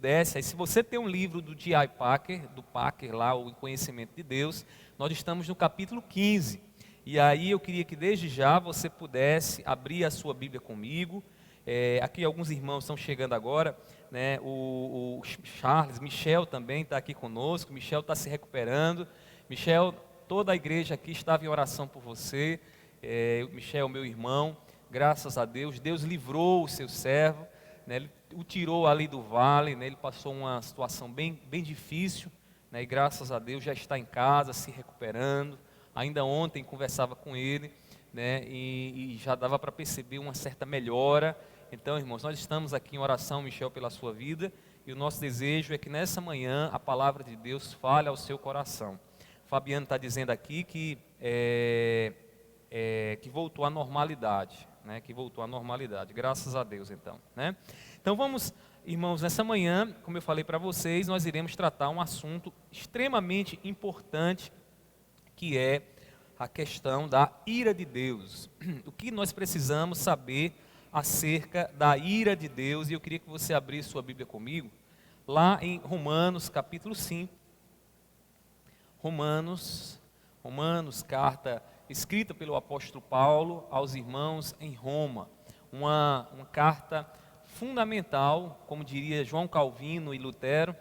pudesse, aí se você tem um livro do D.I. Packer, do Packer lá, o Conhecimento de Deus, nós estamos no capítulo 15. E aí eu queria que desde já você pudesse abrir a sua Bíblia comigo. Aqui alguns irmãos estão chegando agora, né? O Charles, Michel também está aqui conosco. Michel está se recuperando. Michel, toda a igreja aqui estava em oração por você. Michel, meu irmão, graças a Deus, Deus livrou o seu servo, né? Ele o tirou ali do vale, né? Ele passou uma situação bem difícil, né? E graças a Deus já está em casa, se recuperando. Ainda ontem conversava com ele, né? E já dava para perceber uma certa melhora. Então, irmãos, nós estamos aqui em oração, Michel, pela sua vida, e o nosso desejo é que nessa manhã a palavra de Deus fale ao seu coração. Fabiano está dizendo aqui que voltou à normalidade, né? Que voltou à normalidade, graças a Deus, então, né? Então vamos, irmãos, nessa manhã, como eu falei para vocês, nós iremos tratar um assunto extremamente importante, que é a questão da ira de Deus. O que nós precisamos saber acerca da ira de Deus, e eu queria que você abrisse sua Bíblia comigo, lá em Romanos capítulo 5, Romanos, carta escrita pelo apóstolo Paulo aos irmãos em Roma, uma carta fundamental, como diria João Calvino e Lutero.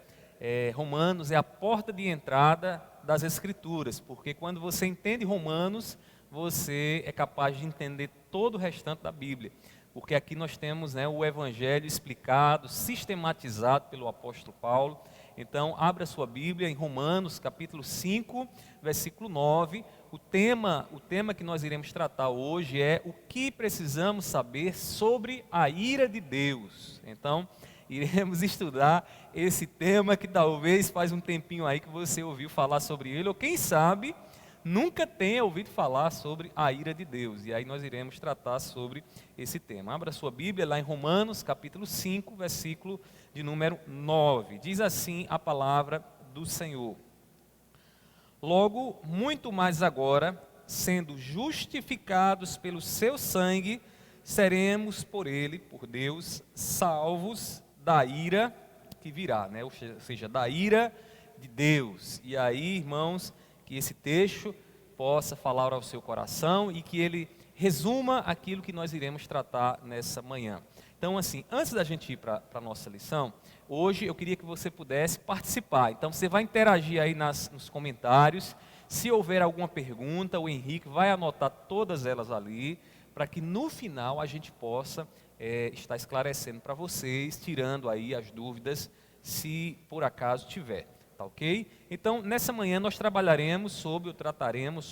Romanos é a porta de entrada das Escrituras, porque quando você entende Romanos, você é capaz de entender todo o restante da Bíblia, porque aqui nós temos, né, o Evangelho explicado, sistematizado pelo apóstolo Paulo. Então, abra sua Bíblia em Romanos, capítulo 5, versículo 9. O tema que nós iremos tratar hoje é o que precisamos saber sobre a ira de Deus. Então, iremos estudar esse tema que talvez faz um tempinho aí que você ouviu falar sobre ele, ou quem sabe nunca tenha ouvido falar sobre a ira de Deus. E aí nós iremos tratar sobre esse tema. Abra sua Bíblia lá em Romanos, capítulo 5, versículo de número 9. Diz assim a palavra do Senhor: logo, muito mais agora, sendo justificados pelo seu sangue, seremos por ele, por Deus, salvos da ira que virá, né? Ou seja, da ira de Deus. E aí, irmãos, que esse texto possa falar ao seu coração e que ele resuma aquilo que nós iremos tratar nessa manhã. Então, assim, antes da gente ir para a nossa lição, hoje eu queria que você pudesse participar. Então, você vai interagir aí nos comentários. Se houver alguma pergunta, o Henrique vai anotar todas elas ali, para que no final a gente possa estar esclarecendo para vocês, tirando aí as dúvidas, se por acaso tiver. Tá ok? Então, nessa manhã nós trataremos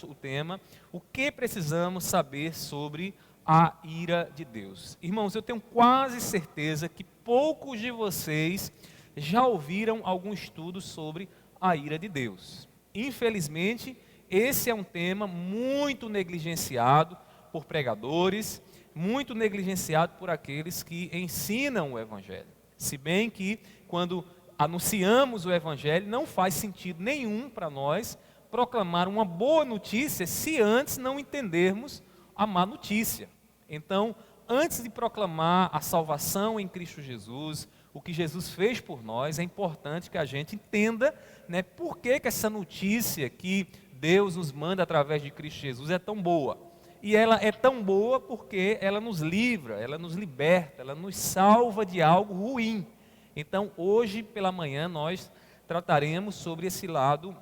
o tema, o que precisamos saber sobre a ira de Deus. Irmãos, eu tenho quase certeza que poucos de vocês já ouviram algum estudo sobre a ira de Deus. Infelizmente, esse é um tema muito negligenciado por pregadores, muito negligenciado por aqueles que ensinam o Evangelho. Se bem que, quando anunciamos o Evangelho, não faz sentido nenhum para nós proclamar uma boa notícia se antes não entendermos a má notícia. Então, antes de proclamar a salvação em Cristo Jesus, o que Jesus fez por nós, é importante que a gente entenda, né, por que essa notícia que Deus nos manda através de Cristo Jesus é tão boa. E ela é tão boa porque ela nos livra, ela nos liberta, ela nos salva de algo ruim. Então, hoje pela manhã nós trataremos sobre esse lado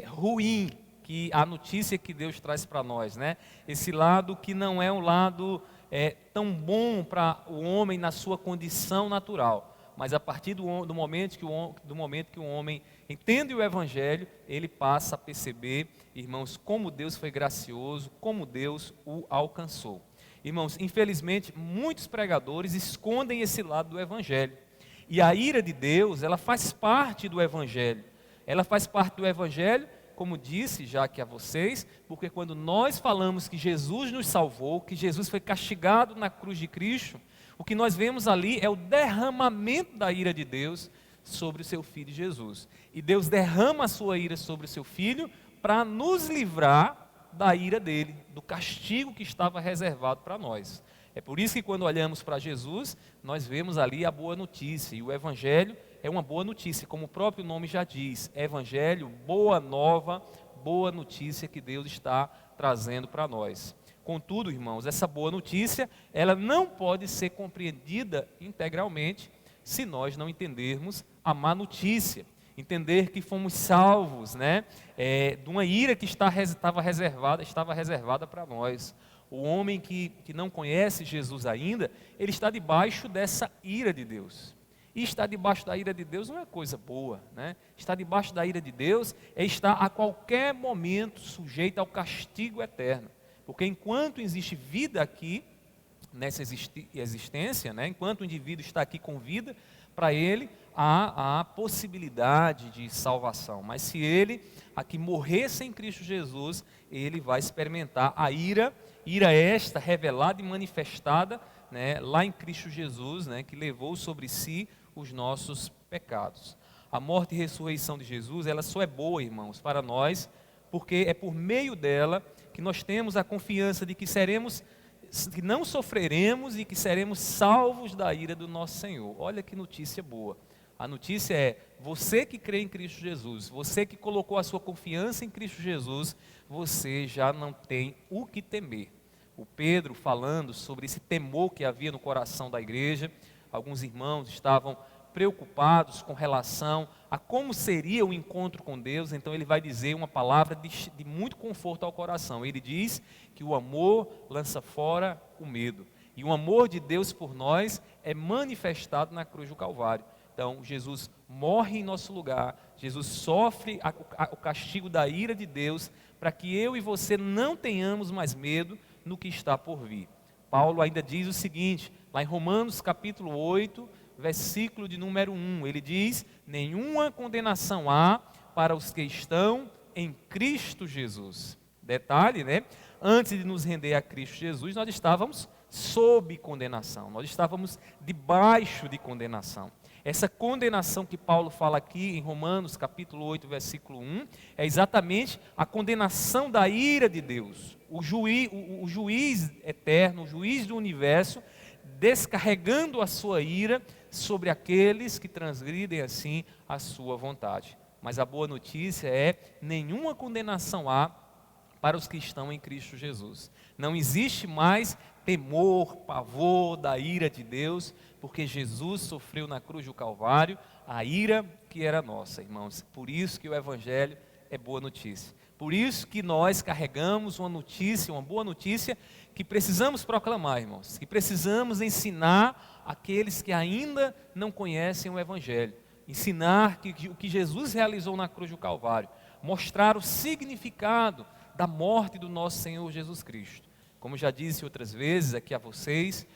ruim, que a notícia que Deus traz para nós, né? Esse lado que não é um lado tão bom para o homem na sua condição natural, mas a partir do momento que o homem entende o Evangelho, ele passa a perceber, irmãos, como Deus foi gracioso, como Deus o alcançou. Irmãos, infelizmente, muitos pregadores escondem esse lado do Evangelho. E a ira de Deus, ela faz parte do Evangelho. Ela faz parte do Evangelho, como disse já aqui a vocês, porque quando nós falamos que Jesus nos salvou, que Jesus foi castigado na cruz de Cristo, o que nós vemos ali é o derramamento da ira de Deus sobre o seu Filho Jesus. E Deus derrama a sua ira sobre o seu Filho para nos livrar da ira dele, do castigo que estava reservado para nós. É por isso que quando olhamos para Jesus, nós vemos ali a boa notícia, e o Evangelho é uma boa notícia, como o próprio nome já diz, Evangelho, boa nova, boa notícia que Deus está trazendo para nós. Contudo, irmãos, essa boa notícia, ela não pode ser compreendida integralmente se nós não entendermos a má notícia. Entender que fomos salvos, né, de uma ira que estava reservada para nós. O homem que não conhece Jesus ainda, ele está debaixo dessa ira de Deus. E estar debaixo da ira de Deus não é coisa boa, né? Estar debaixo da ira de Deus é estar a qualquer momento sujeito ao castigo eterno. Porque enquanto existe vida aqui, nessa existência, né? Enquanto o indivíduo está aqui com vida, para ele há a possibilidade de salvação. Mas se ele aqui morrer sem Cristo Jesus, ele vai experimentar a ira esta revelada e manifestada, né, lá em Cristo Jesus, né, que levou sobre si os nossos pecados. A morte e ressurreição de Jesus, ela só é boa, irmãos, para nós, porque é por meio dela que nós temos a confiança de que não sofreremos e que seremos salvos da ira do nosso Senhor. Olha que notícia boa. A notícia é, você que crê em Cristo Jesus, você que colocou a sua confiança em Cristo Jesus, você já não tem o que temer. O Pedro falando sobre esse temor que havia no coração da igreja, alguns irmãos estavam preocupados com relação a como seria o encontro com Deus, então ele vai dizer uma palavra de muito conforto ao coração. Ele diz que o amor lança fora o medo, e o amor de Deus por nós é manifestado na cruz do Calvário. Então, Jesus morre em nosso lugar, Jesus sofre o castigo da ira de Deus, para que eu e você não tenhamos mais medo no que está por vir. Paulo ainda diz o seguinte, lá em Romanos capítulo 8, versículo de número 1, ele diz, nenhuma condenação há para os que estão em Cristo Jesus. Detalhe, né? Antes de nos render a Cristo Jesus, nós estávamos sob condenação, nós estávamos debaixo de condenação. Essa condenação que Paulo fala aqui em Romanos capítulo 8, versículo 1, é exatamente a condenação da ira de Deus. O juiz eterno, o juiz do universo, descarregando a sua ira sobre aqueles que transgridem assim a sua vontade. Mas a boa notícia é, nenhuma condenação há para os que estão em Cristo Jesus. Não existe mais temor, pavor da ira de Deus, porque Jesus sofreu na cruz do Calvário a ira que era nossa, irmãos. Por isso que o Evangelho é boa notícia. Por isso que nós carregamos uma notícia, uma boa notícia, que precisamos proclamar, irmãos, que precisamos ensinar aqueles que ainda não conhecem o Evangelho. Ensinar o que Jesus realizou na cruz do Calvário, mostrar o significado da morte do nosso Senhor Jesus Cristo. Como já disse outras vezes aqui a vocês,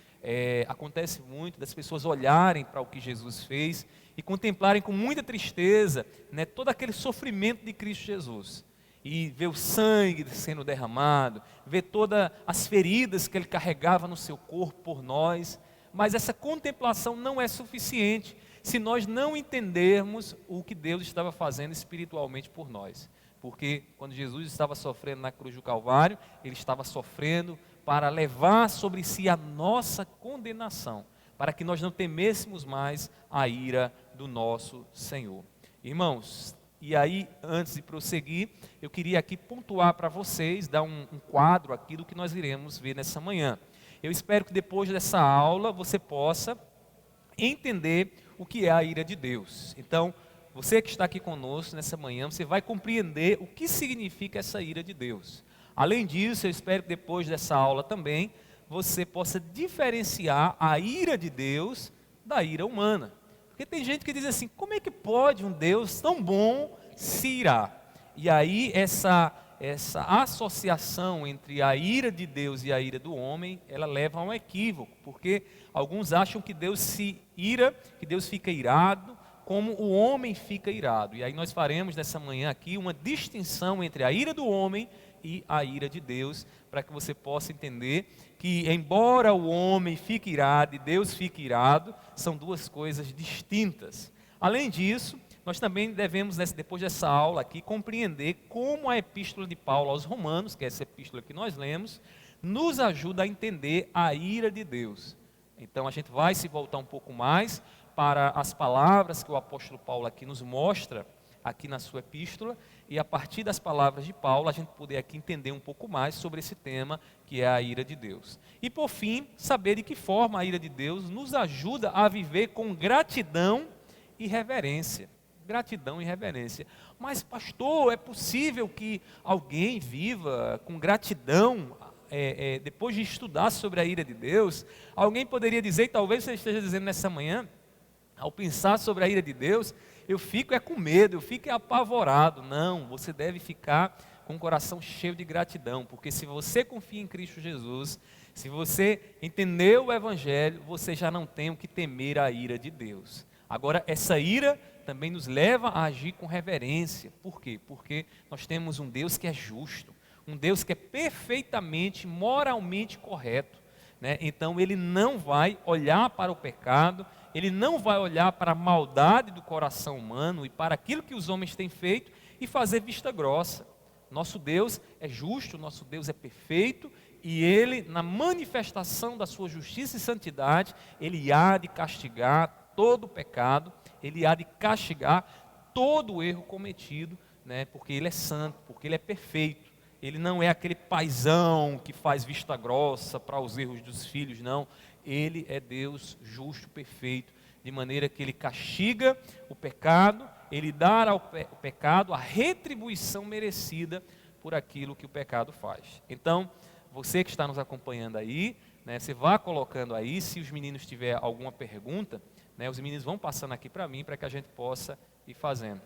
acontece muito das pessoas olharem para o que Jesus fez e contemplarem com muita tristeza, né, todo aquele sofrimento de Cristo Jesus. E ver o sangue sendo derramado, ver todas as feridas que ele carregava no seu corpo por nós. Mas essa contemplação não é suficiente se nós não entendermos o que Deus estava fazendo espiritualmente por nós. Porque quando Jesus estava sofrendo na cruz do Calvário, ele estava sofrendo para levar sobre si a nossa condenação, para que nós não temêssemos mais a ira do nosso Senhor. Irmãos, e aí, antes de prosseguir, eu queria aqui pontuar para vocês, dar um quadro aqui do que nós iremos ver nessa manhã. Eu espero que depois dessa aula você possa entender o que é a ira de Deus. Então, você que está aqui conosco nessa manhã, você vai compreender o que significa essa ira de Deus. Além disso, eu espero que depois dessa aula também, você possa diferenciar a ira de Deus da ira humana. Porque tem gente que diz assim, como é que pode um Deus tão bom se irar? E aí essa associação entre a ira de Deus e a ira do homem, ela leva a um equívoco, porque alguns acham que Deus se ira, que Deus fica irado, como o homem fica irado. E aí nós faremos nessa manhã aqui uma distinção entre a ira do homem e a ira de Deus, para que você possa entender que, embora o homem fique irado e Deus fique irado, são duas coisas distintas. Além disso, nós também devemos, depois dessa aula aqui, compreender como a epístola de Paulo aos Romanos, que é essa epístola que nós lemos, nos ajuda a entender a ira de Deus. Então a gente vai se voltar um pouco mais para as palavras que o apóstolo Paulo aqui nos mostra, aqui na sua epístola, e a partir das palavras de Paulo, a gente poder aqui entender um pouco mais sobre esse tema, que é a ira de Deus. E por fim, saber de que forma a ira de Deus nos ajuda a viver com gratidão e reverência. Gratidão e reverência. Mas pastor, é possível que alguém viva com gratidão depois de estudar sobre a ira de Deus? Alguém poderia dizer, e talvez você esteja dizendo nessa manhã, ao pensar sobre a ira de Deus, eu fico com medo, eu fico apavorado. Não, você deve ficar com o coração cheio de gratidão, porque se você confia em Cristo Jesus, se você entendeu o Evangelho, você já não tem o que temer a ira de Deus. Agora, essa ira também nos leva a agir com reverência. Por quê? Porque nós temos um Deus que é justo, um Deus que é perfeitamente, moralmente correto, né? Então Ele não vai olhar para o pecado, Ele não vai olhar para a maldade do coração humano e para aquilo que os homens têm feito e fazer vista grossa. Nosso Deus é justo, nosso Deus é perfeito, e Ele, na manifestação da sua justiça e santidade, Ele há de castigar todo o pecado, Ele há de castigar todo o erro cometido, né? Porque Ele é santo, porque Ele é perfeito. Ele não é aquele paizão que faz vista grossa para os erros dos filhos, não. Ele é Deus justo, perfeito, de maneira que Ele castiga o pecado, Ele dá ao pecado a retribuição merecida por aquilo que o pecado faz. Então, você que está nos acompanhando aí, né, você vá colocando aí, se os meninos tiverem alguma pergunta, né, os meninos vão passando aqui para mim, para que a gente possa ir fazendo.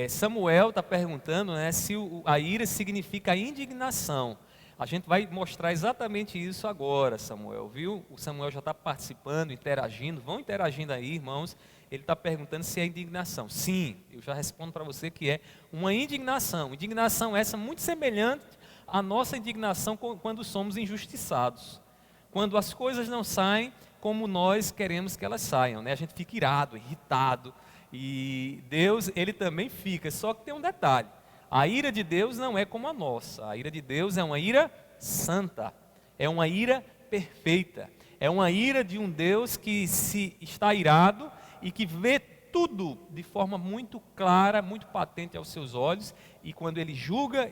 Samuel está perguntando, né, se a ira significa indignação. A gente vai mostrar exatamente isso agora, Samuel, viu? O Samuel já está participando, interagindo. Vão interagindo aí, irmãos. Ele está perguntando se é indignação. Sim, eu já respondo para você que é uma indignação. Indignação essa muito semelhante à nossa indignação quando somos injustiçados. Quando as coisas não saem como nós queremos que elas saiam, né? A gente fica irado, irritado. E Deus, Ele também fica, só que tem um detalhe. A ira de Deus não é como a nossa. A ira de Deus é uma ira santa. É uma ira perfeita. É uma ira de um Deus que se está irado e que vê tudo de forma muito clara, muito patente aos seus olhos. E quando Ele julga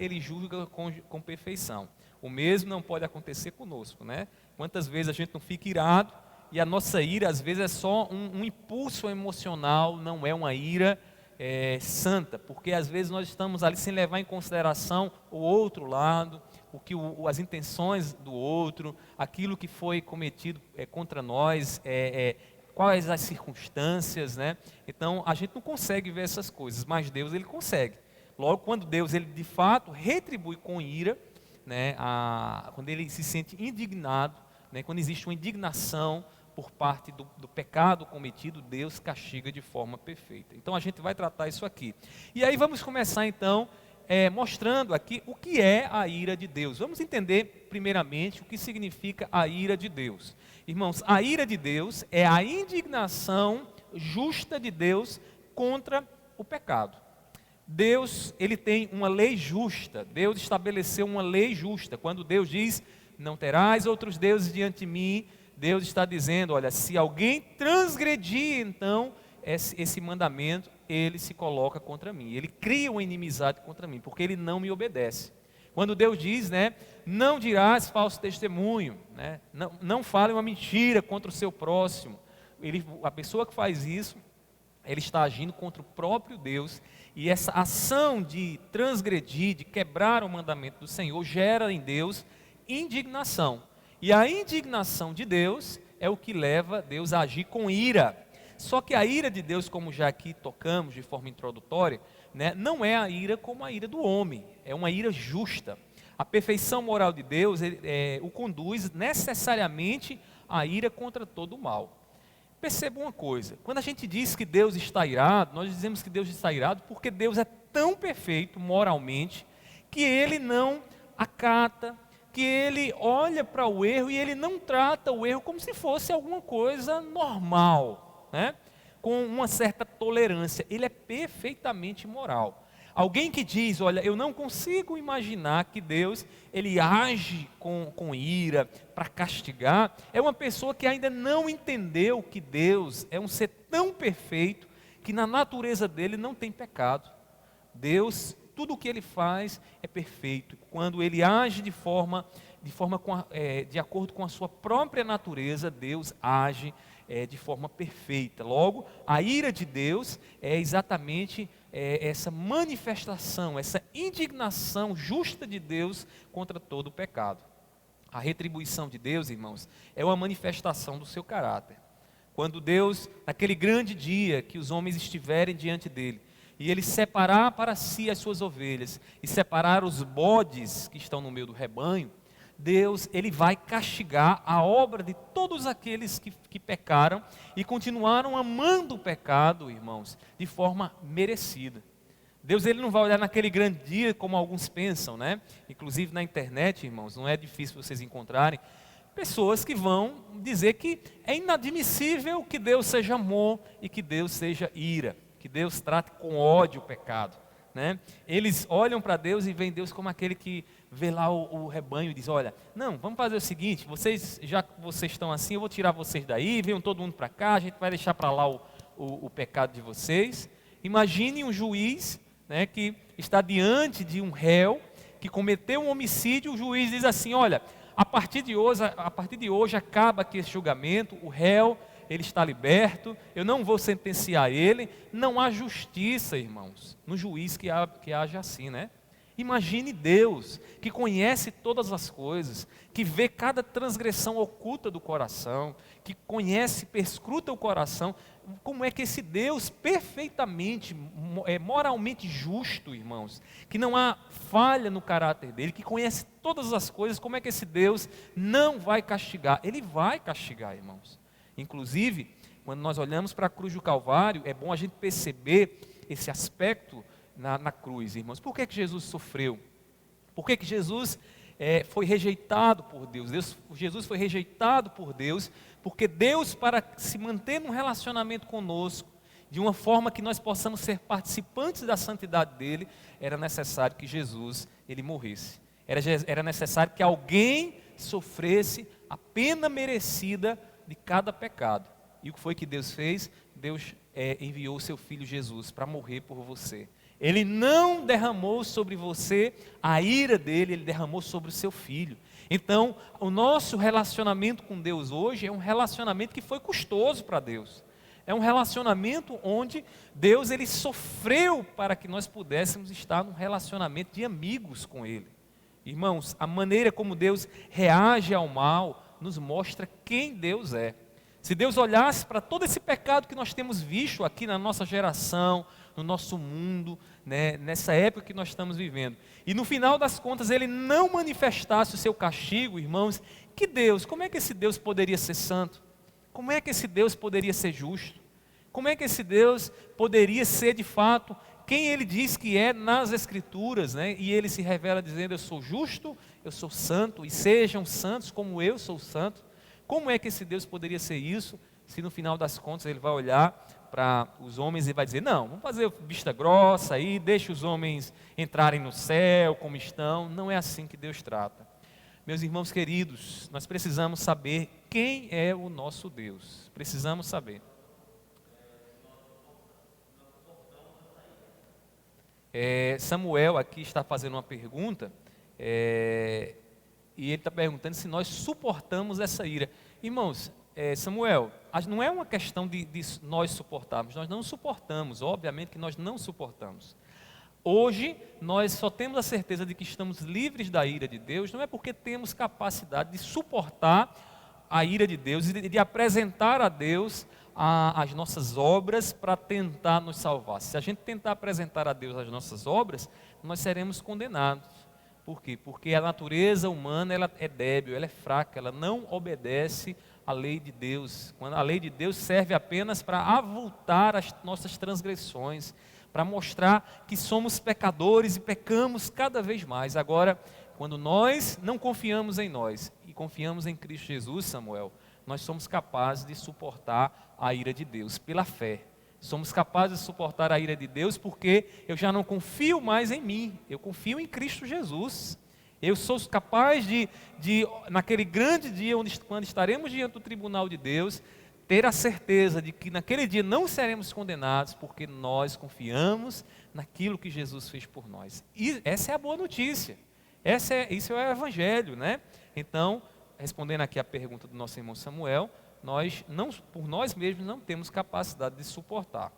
com perfeição. O mesmo não pode acontecer conosco, né? Quantas vezes a gente não fica irado e a nossa ira às vezes é só um impulso emocional, não é uma ira santa, porque às vezes nós estamos ali sem levar em consideração o outro lado, as intenções do outro, aquilo que foi cometido contra nós, quais as circunstâncias, né? Então a gente não consegue ver essas coisas, mas Deus Ele consegue. Logo, quando Deus Ele de fato retribui com ira, né, quando Ele se sente indignado, né, quando existe uma indignação por parte do pecado cometido, Deus castiga de forma perfeita. Então a gente vai tratar isso aqui. E aí vamos começar então mostrando aqui o que é a ira de Deus. Vamos entender primeiramente o que significa a ira de Deus. Irmãos, a ira de Deus é a indignação justa de Deus contra o pecado. Deus, Ele tem uma lei justa. Deus estabeleceu uma lei justa. Quando Deus diz, não terás outros deuses diante de mim, Deus está dizendo, olha, se alguém transgredir, então, esse mandamento, ele se coloca contra mim. Ele cria uma inimizade contra mim, porque ele não me obedece. Quando Deus diz, né, não dirás falso testemunho, né, não fale uma mentira contra o seu próximo. A pessoa que faz isso, ele está agindo contra o próprio Deus. E essa ação de transgredir, de quebrar o mandamento do Senhor, gera em Deus indignação. E a indignação de Deus é o que leva Deus a agir com ira. Só que a ira de Deus, como já aqui tocamos de forma introdutória, né, não é a ira como a ira do homem, é uma ira justa. A perfeição moral de Deus o conduz necessariamente à ira contra todo o mal. Perceba uma coisa, quando a gente diz que Deus está irado, nós dizemos que Deus está irado porque Deus é tão perfeito moralmente que Ele não acata, que Ele olha para o erro e Ele não trata o erro como se fosse alguma coisa normal, né? com uma certa tolerância. Ele é perfeitamente moral. Alguém que diz, olha, eu não consigo imaginar que Deus, ele age com ira para castigar, é uma pessoa que ainda não entendeu que Deus é um ser tão perfeito que na natureza dele não tem pecado. Deus, tudo o que ele faz é perfeito. Quando ele age de acordo com a sua própria natureza, Deus age de forma perfeita. Logo, a ira de Deus é exatamente essa manifestação, essa indignação justa de Deus contra todo o pecado. A retribuição de Deus, irmãos, é uma manifestação do seu caráter. Quando Deus, naquele grande dia que os homens estiverem diante dele, e ele separar para si as suas ovelhas, e separar os bodes que estão no meio do rebanho, Deus, ele vai castigar a obra de todos aqueles que pecaram e continuaram amando o pecado, irmãos, de forma merecida. Deus, ele não vai olhar naquele grande dia como alguns pensam, né? Inclusive na internet, irmãos, não é difícil vocês encontrarem pessoas que vão dizer que é inadmissível que Deus seja amor e que Deus seja ira, que Deus trate com ódio o pecado, né? Eles olham para Deus e veem Deus como aquele que vê lá o rebanho e diz, olha, não, vamos fazer o seguinte, já que vocês estão assim, eu vou tirar vocês daí, venham todo mundo para cá, a gente vai deixar para lá o pecado de vocês. Imagine um juiz, né, que está diante de um réu que cometeu um homicídio, o juiz diz assim, olha, a partir de hoje acaba aqui esse julgamento, o réu, ele está liberto, eu não vou sentenciar ele. Não há justiça, irmãos, no juiz que age assim, né? Imagine Deus, que conhece todas as coisas, que vê cada transgressão oculta do coração, que conhece, perscruta o coração. Como é que esse Deus perfeitamente, moralmente justo, irmãos, que não há falha no caráter dele, que conhece todas as coisas, como é que esse Deus não vai castigar? Ele vai castigar, irmãos. Inclusive, quando nós olhamos para a cruz do Calvário, é bom a gente perceber esse aspecto na cruz, irmãos. Por que Jesus sofreu? Por que Jesus foi rejeitado por Deus? Jesus foi rejeitado por Deus, porque Deus, para se manter num relacionamento conosco, de uma forma que nós possamos ser participantes da santidade dele, era necessário que Jesus, ele morresse. Era necessário que alguém sofresse a pena merecida de cada pecado. E o que foi que Deus fez? Deus enviou o seu Filho Jesus para morrer por você. Ele não derramou sobre você a ira dele, ele derramou sobre o seu Filho. Então, o nosso relacionamento com Deus hoje é um relacionamento que foi custoso para Deus. É um relacionamento onde Deus, ele sofreu para que nós pudéssemos estar num relacionamento de amigos com Ele. Irmãos, a maneira como Deus reage ao mal nos mostra quem Deus é. Se Deus olhasse para todo esse pecado que nós temos visto aqui na nossa geração, no nosso mundo, né, nessa época que nós estamos vivendo, e no final das contas ele não manifestasse o seu castigo, irmãos, que Deus, como é que esse Deus poderia ser santo? Como é que esse Deus poderia ser justo? Como é que esse Deus poderia ser de fato quem ele diz que é nas Escrituras, né? E ele se revela dizendo, eu sou justo, eu sou santo, e sejam santos como eu sou santo. Como é que esse Deus poderia ser isso, se no final das contas ele vai olhar para os homens e vai dizer, não, vamos fazer vista grossa aí, deixa os homens entrarem no céu como estão. Não é assim que Deus trata. Meus irmãos queridos, nós precisamos saber quem é o nosso Deus. Precisamos saber. Samuel aqui está fazendo uma pergunta, e ele está perguntando se nós suportamos essa ira. Irmãos, Samuel, não é uma questão de nós suportarmos, nós não suportamos, obviamente que nós não suportamos. Hoje, nós só temos a certeza de que estamos livres da ira de Deus, não é porque temos capacidade de suportar a ira de Deus e de apresentar a Deus as nossas obras para tentar nos salvar. Se a gente tentar apresentar a Deus as nossas obras, nós seremos condenados. Por quê? Porque a natureza humana ela é débil, ela é fraca, ela não obedece à lei de Deus. Quando a lei de Deus serve apenas para avultar as nossas transgressões, para mostrar que somos pecadores e pecamos cada vez mais. Agora, quando nós não confiamos em nós e confiamos em Cristo Jesus, Samuel, nós somos capazes de suportar a ira de Deus pela fé. Somos capazes de suportar a ira de Deus porque eu já não confio mais em mim, eu confio em Cristo Jesus. Eu sou capaz de naquele grande dia, quando estaremos diante do tribunal de Deus, ter a certeza de que naquele dia não seremos condenados, porque nós confiamos naquilo que Jesus fez por nós. E essa é a boa notícia, isso é o Evangelho, né? Então, respondendo aqui a pergunta do nosso irmão Samuel, nós, não, por nós mesmos, não temos capacidade de suportar.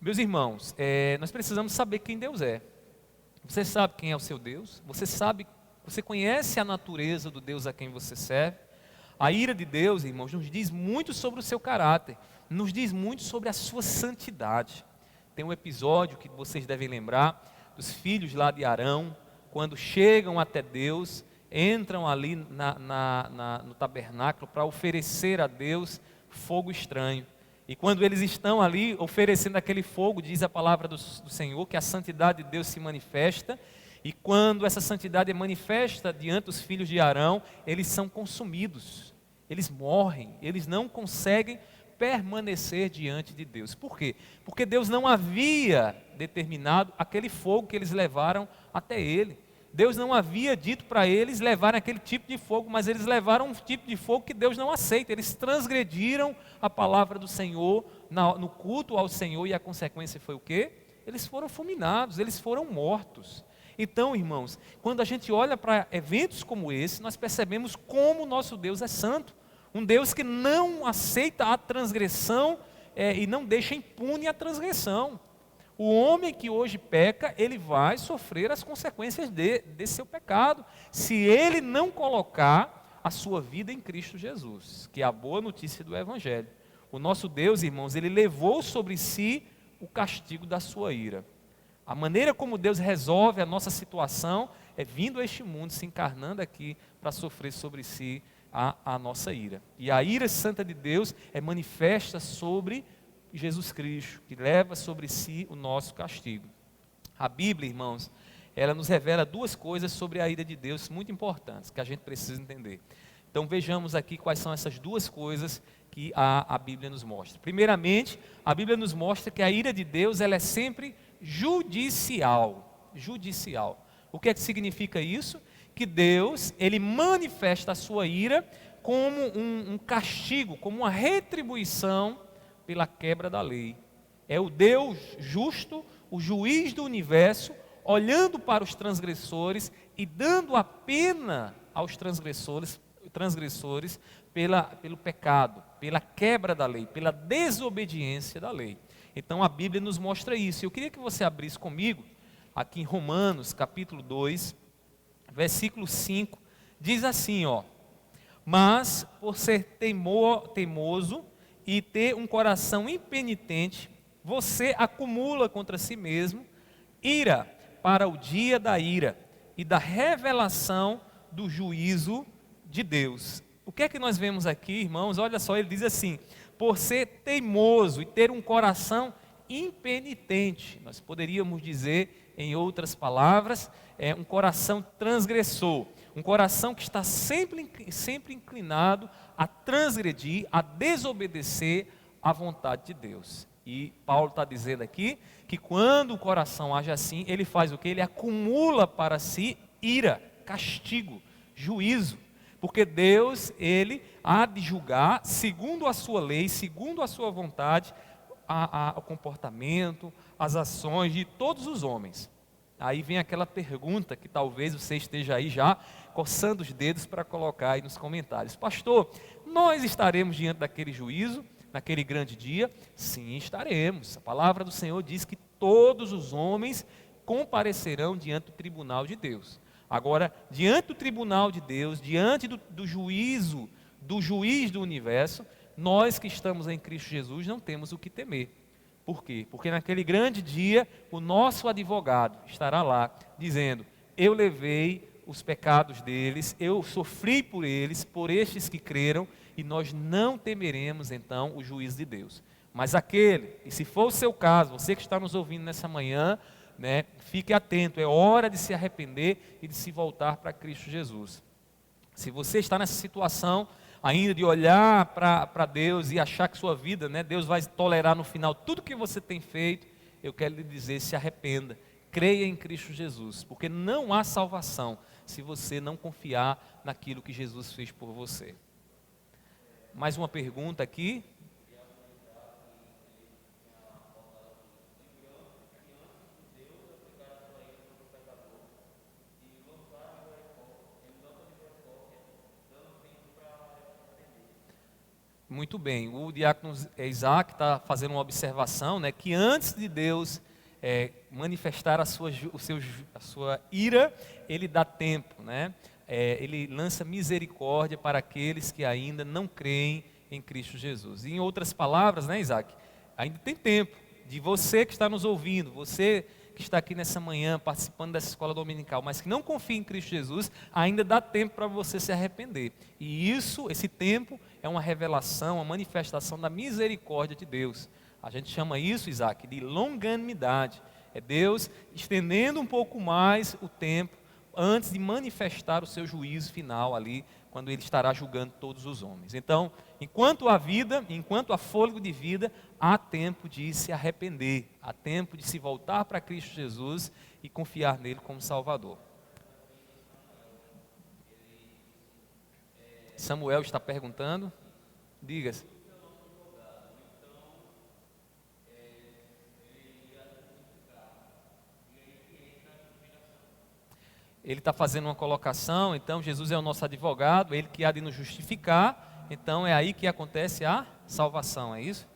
Meus irmãos, nós precisamos saber quem Deus é. Você sabe quem é o seu Deus? Você conhece a natureza do Deus a quem você serve? A ira de Deus, irmãos, nos diz muito sobre o seu caráter, nos diz muito sobre a sua santidade. Tem um episódio que vocês devem lembrar, dos filhos lá de Arão, quando chegam até Deus, entram ali no tabernáculo para oferecer a Deus fogo estranho. E quando eles estão ali oferecendo aquele fogo, diz a palavra do Senhor, que a santidade de Deus se manifesta. E quando essa santidade é manifesta diante dos filhos de Arão, eles são consumidos, eles morrem, eles não conseguem permanecer diante de Deus. Por quê? Porque Deus não havia determinado aquele fogo que eles levaram até Ele. Deus não havia dito para eles levarem aquele tipo de fogo, mas eles levaram um tipo de fogo que Deus não aceita. Eles transgrediram a palavra do Senhor no culto ao Senhor, e a consequência foi o quê? Eles foram fulminados, eles foram mortos. Então, irmãos, quando a gente olha para eventos como esse, nós percebemos como o nosso Deus é santo. Um Deus que não aceita a transgressão e não deixa impune a transgressão. O homem que hoje peca, ele vai sofrer as consequências desse seu pecado, se ele não colocar a sua vida em Cristo Jesus, que é a boa notícia do Evangelho. O nosso Deus, irmãos, ele levou sobre si o castigo da sua ira. A maneira como Deus resolve a nossa situação é vindo a este mundo, se encarnando aqui para sofrer sobre si a nossa ira. E a ira santa de Deus é manifesta sobre Jesus Cristo, que leva sobre si o nosso castigo. A Bíblia, irmãos, ela nos revela duas coisas sobre a ira de Deus muito importantes, que a gente precisa entender. Então vejamos aqui quais são essas duas coisas que a Bíblia nos mostra. Primeiramente, a Bíblia nos mostra que a ira de Deus ela é sempre judicial. Judicial. O que é que significa isso? Que Deus, ele manifesta a sua ira como um castigo, como uma retribuição pela quebra da lei. É o Deus justo, o juiz do universo, olhando para os transgressores e dando a pena aos transgressores pelo pecado, pela quebra da lei, pela desobediência da lei. Então a Bíblia nos mostra isso. Eu queria que você abrisse comigo, aqui em Romanos, capítulo 2, versículo 5, diz assim, mas por ser teimoso e ter um coração impenitente, você acumula contra si mesmo ira para o dia da ira e da revelação do juízo de Deus. O que é que nós vemos aqui, irmãos? Olha só, ele diz assim, por ser teimoso e ter um coração impenitente. Nós poderíamos dizer, em outras palavras, um coração transgressor, um coração que está sempre inclinado a transgredir, a desobedecer à vontade de Deus. E Paulo está dizendo aqui que quando o coração age assim, ele faz o que? Ele acumula para si ira, castigo, juízo. Porque Deus, ele há de julgar, segundo a sua lei, segundo a sua vontade, o comportamento, as ações de todos os homens. Aí vem aquela pergunta que talvez você esteja aí já coçando os dedos para colocar aí nos comentários. Pastor, nós estaremos diante daquele juízo, naquele grande dia? Sim, estaremos. A palavra do Senhor diz que todos os homens comparecerão diante do tribunal de Deus. Agora, diante do tribunal de Deus, diante do juízo, do juiz do universo, nós que estamos em Cristo Jesus não temos o que temer. Por quê? Porque naquele grande dia, o nosso advogado estará lá, dizendo, eu levei os pecados deles, eu sofri por eles, por estes que creram, e nós não temeremos então o juízo de Deus. Mas aquele, e se for o seu caso, você que está nos ouvindo nessa manhã, fique atento, é hora de se arrepender e de se voltar para Cristo Jesus. Se você está nessa situação ainda de olhar para Deus e achar que sua vida, né, Deus vai tolerar no final tudo que você tem feito, eu quero lhe dizer, se arrependa, creia em Cristo Jesus, porque não há salvação se você não confiar naquilo que Jesus fez por você. Mais uma pergunta aqui. Muito bem, o diácono Isaac está fazendo uma observação, né, que antes de Deus manifestar a sua ira, Ele dá tempo, né? Ele lança misericórdia para aqueles que ainda não creem em Cristo Jesus. E em outras palavras, né, Isaac, ainda tem tempo de você que está nos ouvindo, você que está aqui nessa manhã participando dessa escola dominical, mas que não confia em Cristo Jesus, ainda dá tempo para você se arrepender. E esse tempo é uma revelação, uma manifestação da misericórdia de Deus. A gente chama isso, Isaac, de longanimidade. É Deus estendendo um pouco mais o tempo antes de manifestar o seu juízo final ali, quando Ele estará julgando todos os homens. Então, enquanto há vida, enquanto há fôlego de vida, há tempo de se arrepender, há tempo de se voltar para Cristo Jesus e confiar nele como Salvador. Samuel está perguntando, diga-se. Ele está fazendo uma colocação, então Jesus é o nosso advogado, Ele que há de nos justificar, então é aí que acontece a salvação, é isso?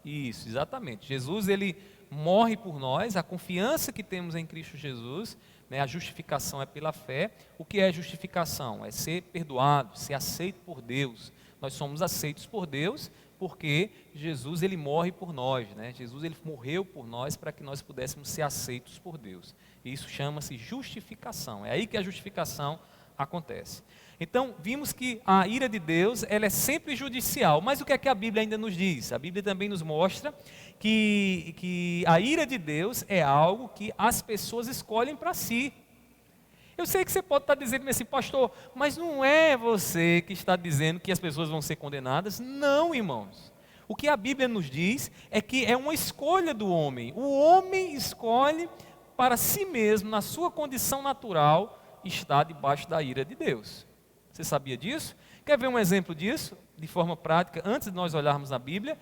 Isso, exatamente. Jesus, Ele morre por nós, a confiança que temos em Cristo Jesus, né, a justificação é pela fé. O que é justificação? É ser perdoado, ser aceito por Deus. Nós somos aceitos por Deus porque Jesus, Ele morre por nós, né? Jesus, Ele morreu por nós para que nós pudéssemos ser aceitos por Deus. E isso chama-se justificação, é aí que a justificação acontece. Então, vimos que a ira de Deus, ela é sempre judicial, mas o que é que a Bíblia ainda nos diz? A Bíblia também nos mostra que a ira de Deus é algo que as pessoas escolhem para si. Eu sei que você pode estar dizendo assim, pastor, mas não é você que está dizendo que as pessoas vão ser condenadas. Não, irmãos. O que a Bíblia nos diz é que é uma escolha do homem. O homem escolhe para si mesmo, na sua condição natural, estar debaixo da ira de Deus. Você sabia disso? Quer ver um exemplo disso, de forma prática, antes de nós olharmos na Bíblia?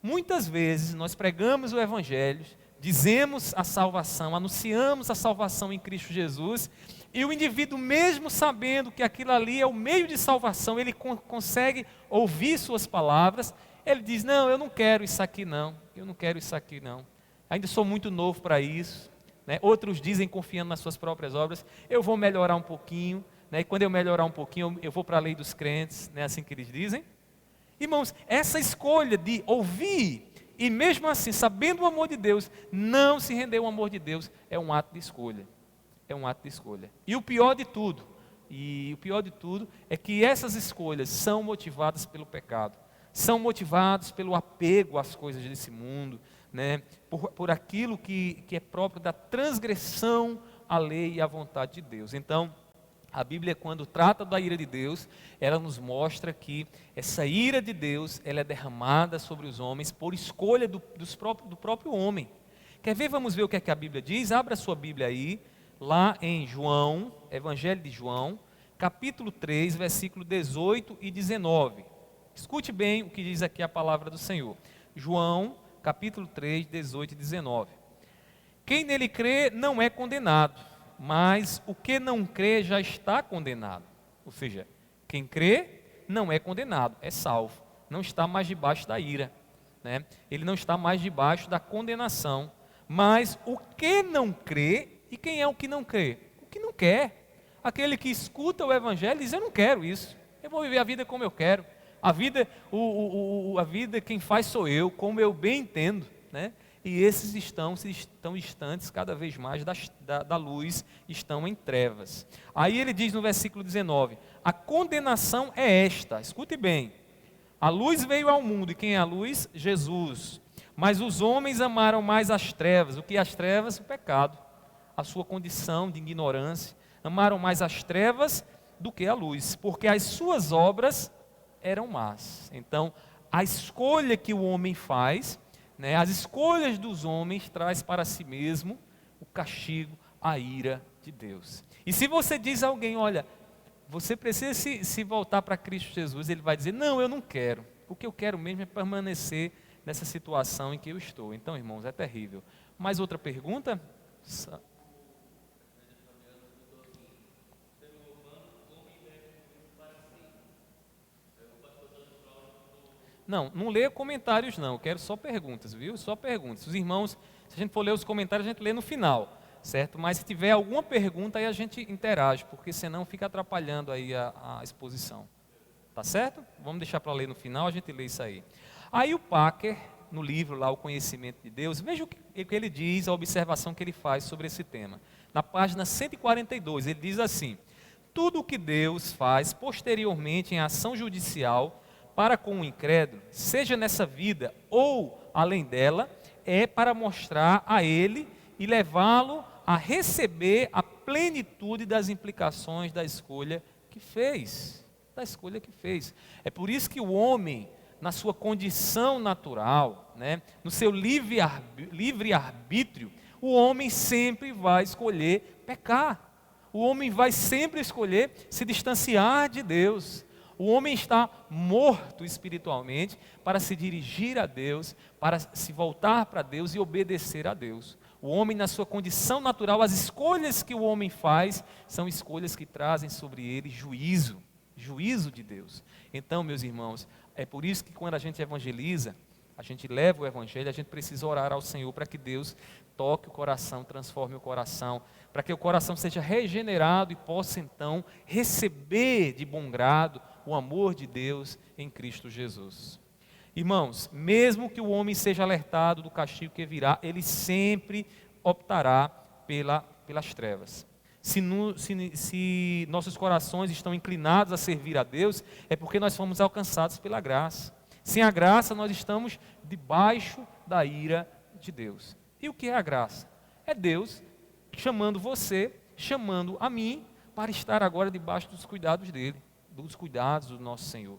Muitas vezes nós pregamos o Evangelho, dizemos a salvação, anunciamos a salvação em Cristo Jesus, e o indivíduo, mesmo sabendo que aquilo ali é o meio de salvação, ele consegue ouvir suas palavras, ele diz, não, eu não quero isso aqui não, eu não quero isso aqui não, ainda sou muito novo para isso, né? Outros dizem, confiando nas suas próprias obras, eu vou melhorar um pouquinho, né? E quando eu melhorar um pouquinho, eu vou para a lei dos crentes, não é assim que eles dizem? Irmãos, essa escolha de ouvir, e mesmo assim, sabendo o amor de Deus, não se render ao amor de Deus, é um ato de escolha. É um ato de escolha. E o pior de tudo é que essas escolhas são motivadas pelo pecado. São motivadas pelo apego às coisas desse mundo, né? Por aquilo que é próprio da transgressão à lei e à vontade de Deus. Então, a Bíblia, quando trata da ira de Deus, ela nos mostra que essa ira de Deus, ela é derramada sobre os homens por escolha do próprio homem. Quer ver? Vamos ver o que é que a Bíblia diz? Abra a sua Bíblia aí, lá em João, Evangelho de João, capítulo 3, versículo 18 e 19. Escute bem o que diz aqui a palavra do Senhor. João, capítulo 3, 18 e 19. Quem nele crê não é condenado, mas o que não crê já está condenado. Ou seja, quem crê não é condenado, é salvo. Não está mais debaixo da ira, né? Ele não está mais debaixo da condenação. Mas o que não crê, e quem é o que não crê? O que não quer. Aquele que escuta o Evangelho diz, eu não quero isso. Eu vou viver a vida como eu quero. A vida quem faz sou eu, como eu bem entendo, né? E esses estão distantes cada vez mais da luz, estão em trevas. Aí ele diz no versículo 19, a condenação é esta, escute bem, a luz veio ao mundo, e quem é a luz? Jesus. Mas os homens amaram mais as trevas. O que é as trevas? O pecado. A sua condição de ignorância, Amaram mais as trevas do que a luz, porque as suas obras eram más. Então, a escolha que o homem faz, né, as escolhas dos homens traz para si mesmo o castigo, a ira de Deus. E se você diz a alguém, olha, você precisa se voltar para Cristo Jesus, ele vai dizer, não, eu não quero. O que eu quero mesmo é permanecer nessa situação em que eu estou. Então, irmãos, é terrível. Mais outra pergunta? Não, não leia comentários não, eu quero só perguntas, viu? Só perguntas. Os irmãos, se a gente for ler os comentários, a gente lê no final, certo? Mas se tiver alguma pergunta, aí a gente interage, porque senão fica atrapalhando aí a exposição. Tá certo? Vamos deixar para ler no final, a gente lê isso aí. Aí o Packer, no livro lá, O Conhecimento de Deus, veja o que ele diz, a observação que ele faz sobre esse tema. Na página 142, ele diz assim: tudo o que Deus faz posteriormente em ação judicial para com o incrédulo, seja nessa vida ou além dela, é para mostrar a ele e levá-lo a receber a plenitude das implicações da escolha que fez. É por isso que o homem, na sua condição natural, né, no seu livre arbítrio, o homem sempre vai escolher pecar. O homem vai sempre escolher se distanciar de Deus. O homem está morto espiritualmente para se dirigir a Deus, para se voltar para Deus e obedecer a Deus. O homem, na sua condição natural, as escolhas que o homem faz são escolhas que trazem sobre ele juízo de Deus. Então, meus irmãos, é por isso que quando a gente evangeliza, a gente leva o evangelho, a gente precisa orar ao Senhor para que Deus toque o coração, transforme o coração, para que o coração seja regenerado e possa então receber de bom grado o amor de Deus em Cristo Jesus. Irmãos, mesmo que o homem seja alertado do castigo que virá, ele sempre optará pelas trevas. Se nossos corações estão inclinados a servir a Deus, é porque nós fomos alcançados pela graça. Sem a graça, nós estamos debaixo da ira de Deus. E o que é a graça? É Deus chamando você, chamando a mim, para estar agora debaixo dos cuidados dele, dos cuidados do nosso Senhor.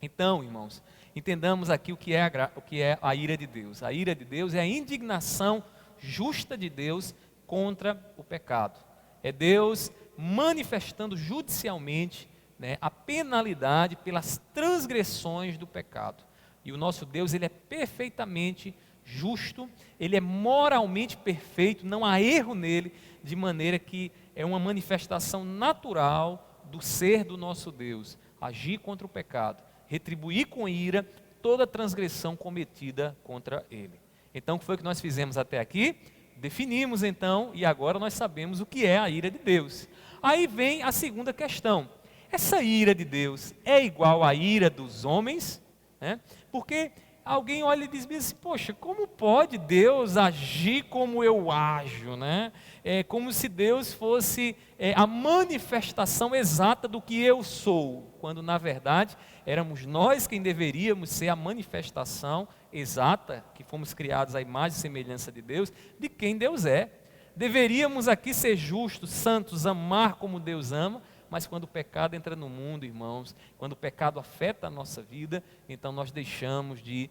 Então, irmãos, entendamos aqui o que é a ira de Deus. A ira de Deus é a indignação justa de Deus contra o pecado. É Deus manifestando judicialmente, né, a penalidade pelas transgressões do pecado. E o nosso Deus, ele é perfeitamente justo, ele é moralmente perfeito, não há erro nele, de maneira que é uma manifestação natural do ser do nosso Deus, agir contra o pecado, retribuir com ira toda transgressão cometida contra ele. Então, o que foi que nós fizemos até aqui? Definimos então, e agora nós sabemos o que é a ira de Deus. Aí vem a segunda questão: essa ira de Deus é igual à ira dos homens? Né? Porque alguém olha e diz assim, poxa, como pode Deus agir como eu ajo, né? É como se Deus fosse a manifestação exata do que eu sou, quando na verdade éramos nós quem deveríamos ser a manifestação exata, que fomos criados à imagem e semelhança de Deus, de quem Deus é. Deveríamos aqui ser justos, santos, amar como Deus ama, mas quando o pecado entra no mundo, irmãos, quando o pecado afeta a nossa vida, então nós deixamos de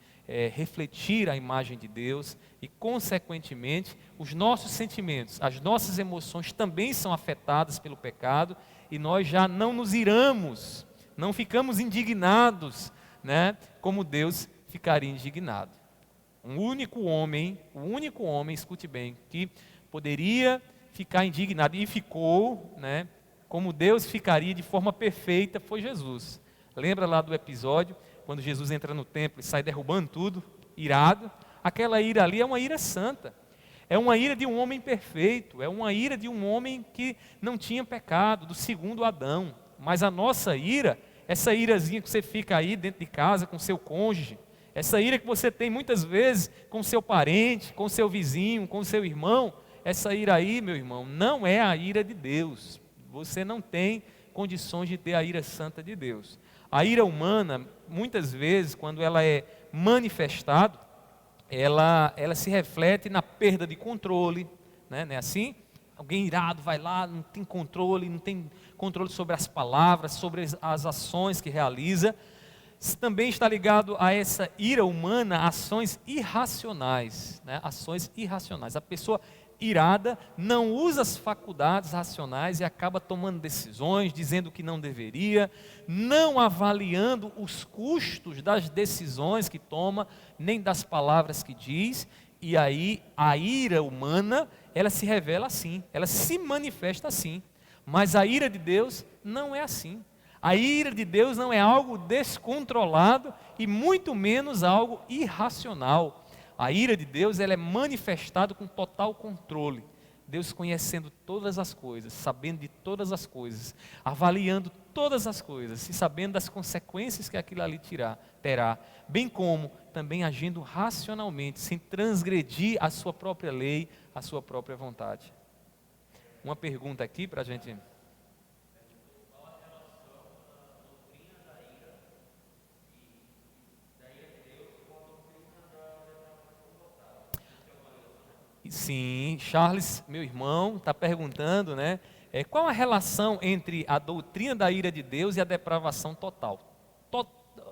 refletir a imagem de Deus e, consequentemente, os nossos sentimentos, as nossas emoções também são afetadas pelo pecado e nós já não nos iramos, não ficamos indignados, né, como Deus ficaria indignado. O único homem, escute bem, que poderia ficar indignado e ficou, né, como Deus ficaria de forma perfeita, foi Jesus. Lembra lá do episódio, quando Jesus entra no templo e sai derrubando tudo, irado? Aquela ira ali é uma ira santa, é uma ira de um homem perfeito, é uma ira de um homem que não tinha pecado, do segundo Adão. Mas a nossa ira, essa irazinha que você fica aí dentro de casa com seu cônjuge, essa ira que você tem muitas vezes com seu parente, com seu vizinho, com seu irmão, essa ira aí, meu irmão, não é a ira de Deus. Você não tem condições de ter a ira santa de Deus. A ira humana, muitas vezes, quando ela é manifestada, ela se reflete na perda de controle, né? Não é assim? Alguém irado vai lá, não tem controle sobre as palavras, sobre as ações que realiza. Também está ligado a essa ira humana, ações irracionais, né? Ações irracionais. A pessoa irada não usa as faculdades racionais e acaba tomando decisões, dizendo que não deveria, não avaliando os custos das decisões que toma, nem das palavras que diz. E aí a ira humana, ela se revela assim, ela se manifesta assim. Mas a ira de Deus não é assim. A ira de Deus não é algo descontrolado e muito menos algo irracional. A ira de Deus, ela é manifestada com total controle. Deus conhecendo todas as coisas, sabendo de todas as coisas, avaliando todas as coisas e sabendo das consequências que aquilo ali terá, bem como também agindo racionalmente, sem transgredir a sua própria lei, a sua própria vontade. Uma pergunta aqui para a gente... Sim, Charles, meu irmão, está perguntando, né? Qual a relação entre a doutrina da ira de Deus e a depravação total?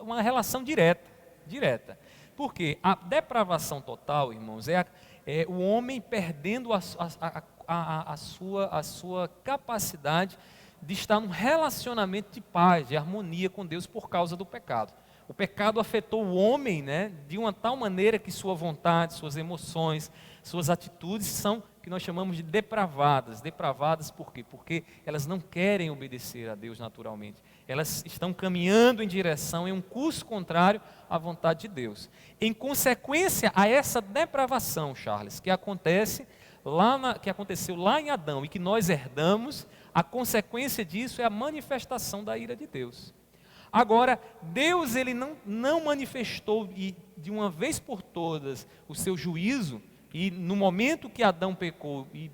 Uma relação direta. Porque a depravação total, irmãos, é o homem perdendo a sua capacidade de estar num relacionamento de paz, de harmonia com Deus por causa do pecado. O pecado afetou o homem, né, de uma tal maneira que sua vontade, suas emoções, suas atitudes são que nós chamamos de depravadas. Depravadas por quê? Porque elas não querem obedecer a Deus naturalmente. Elas estão caminhando em um curso contrário à vontade de Deus. Em consequência a essa depravação, Charles, que aconteceu lá em Adão e que nós herdamos, a consequência disso é a manifestação da ira de Deus. Agora, Deus ele não manifestou de uma vez por todas o seu juízo, e no momento que Adão pecou e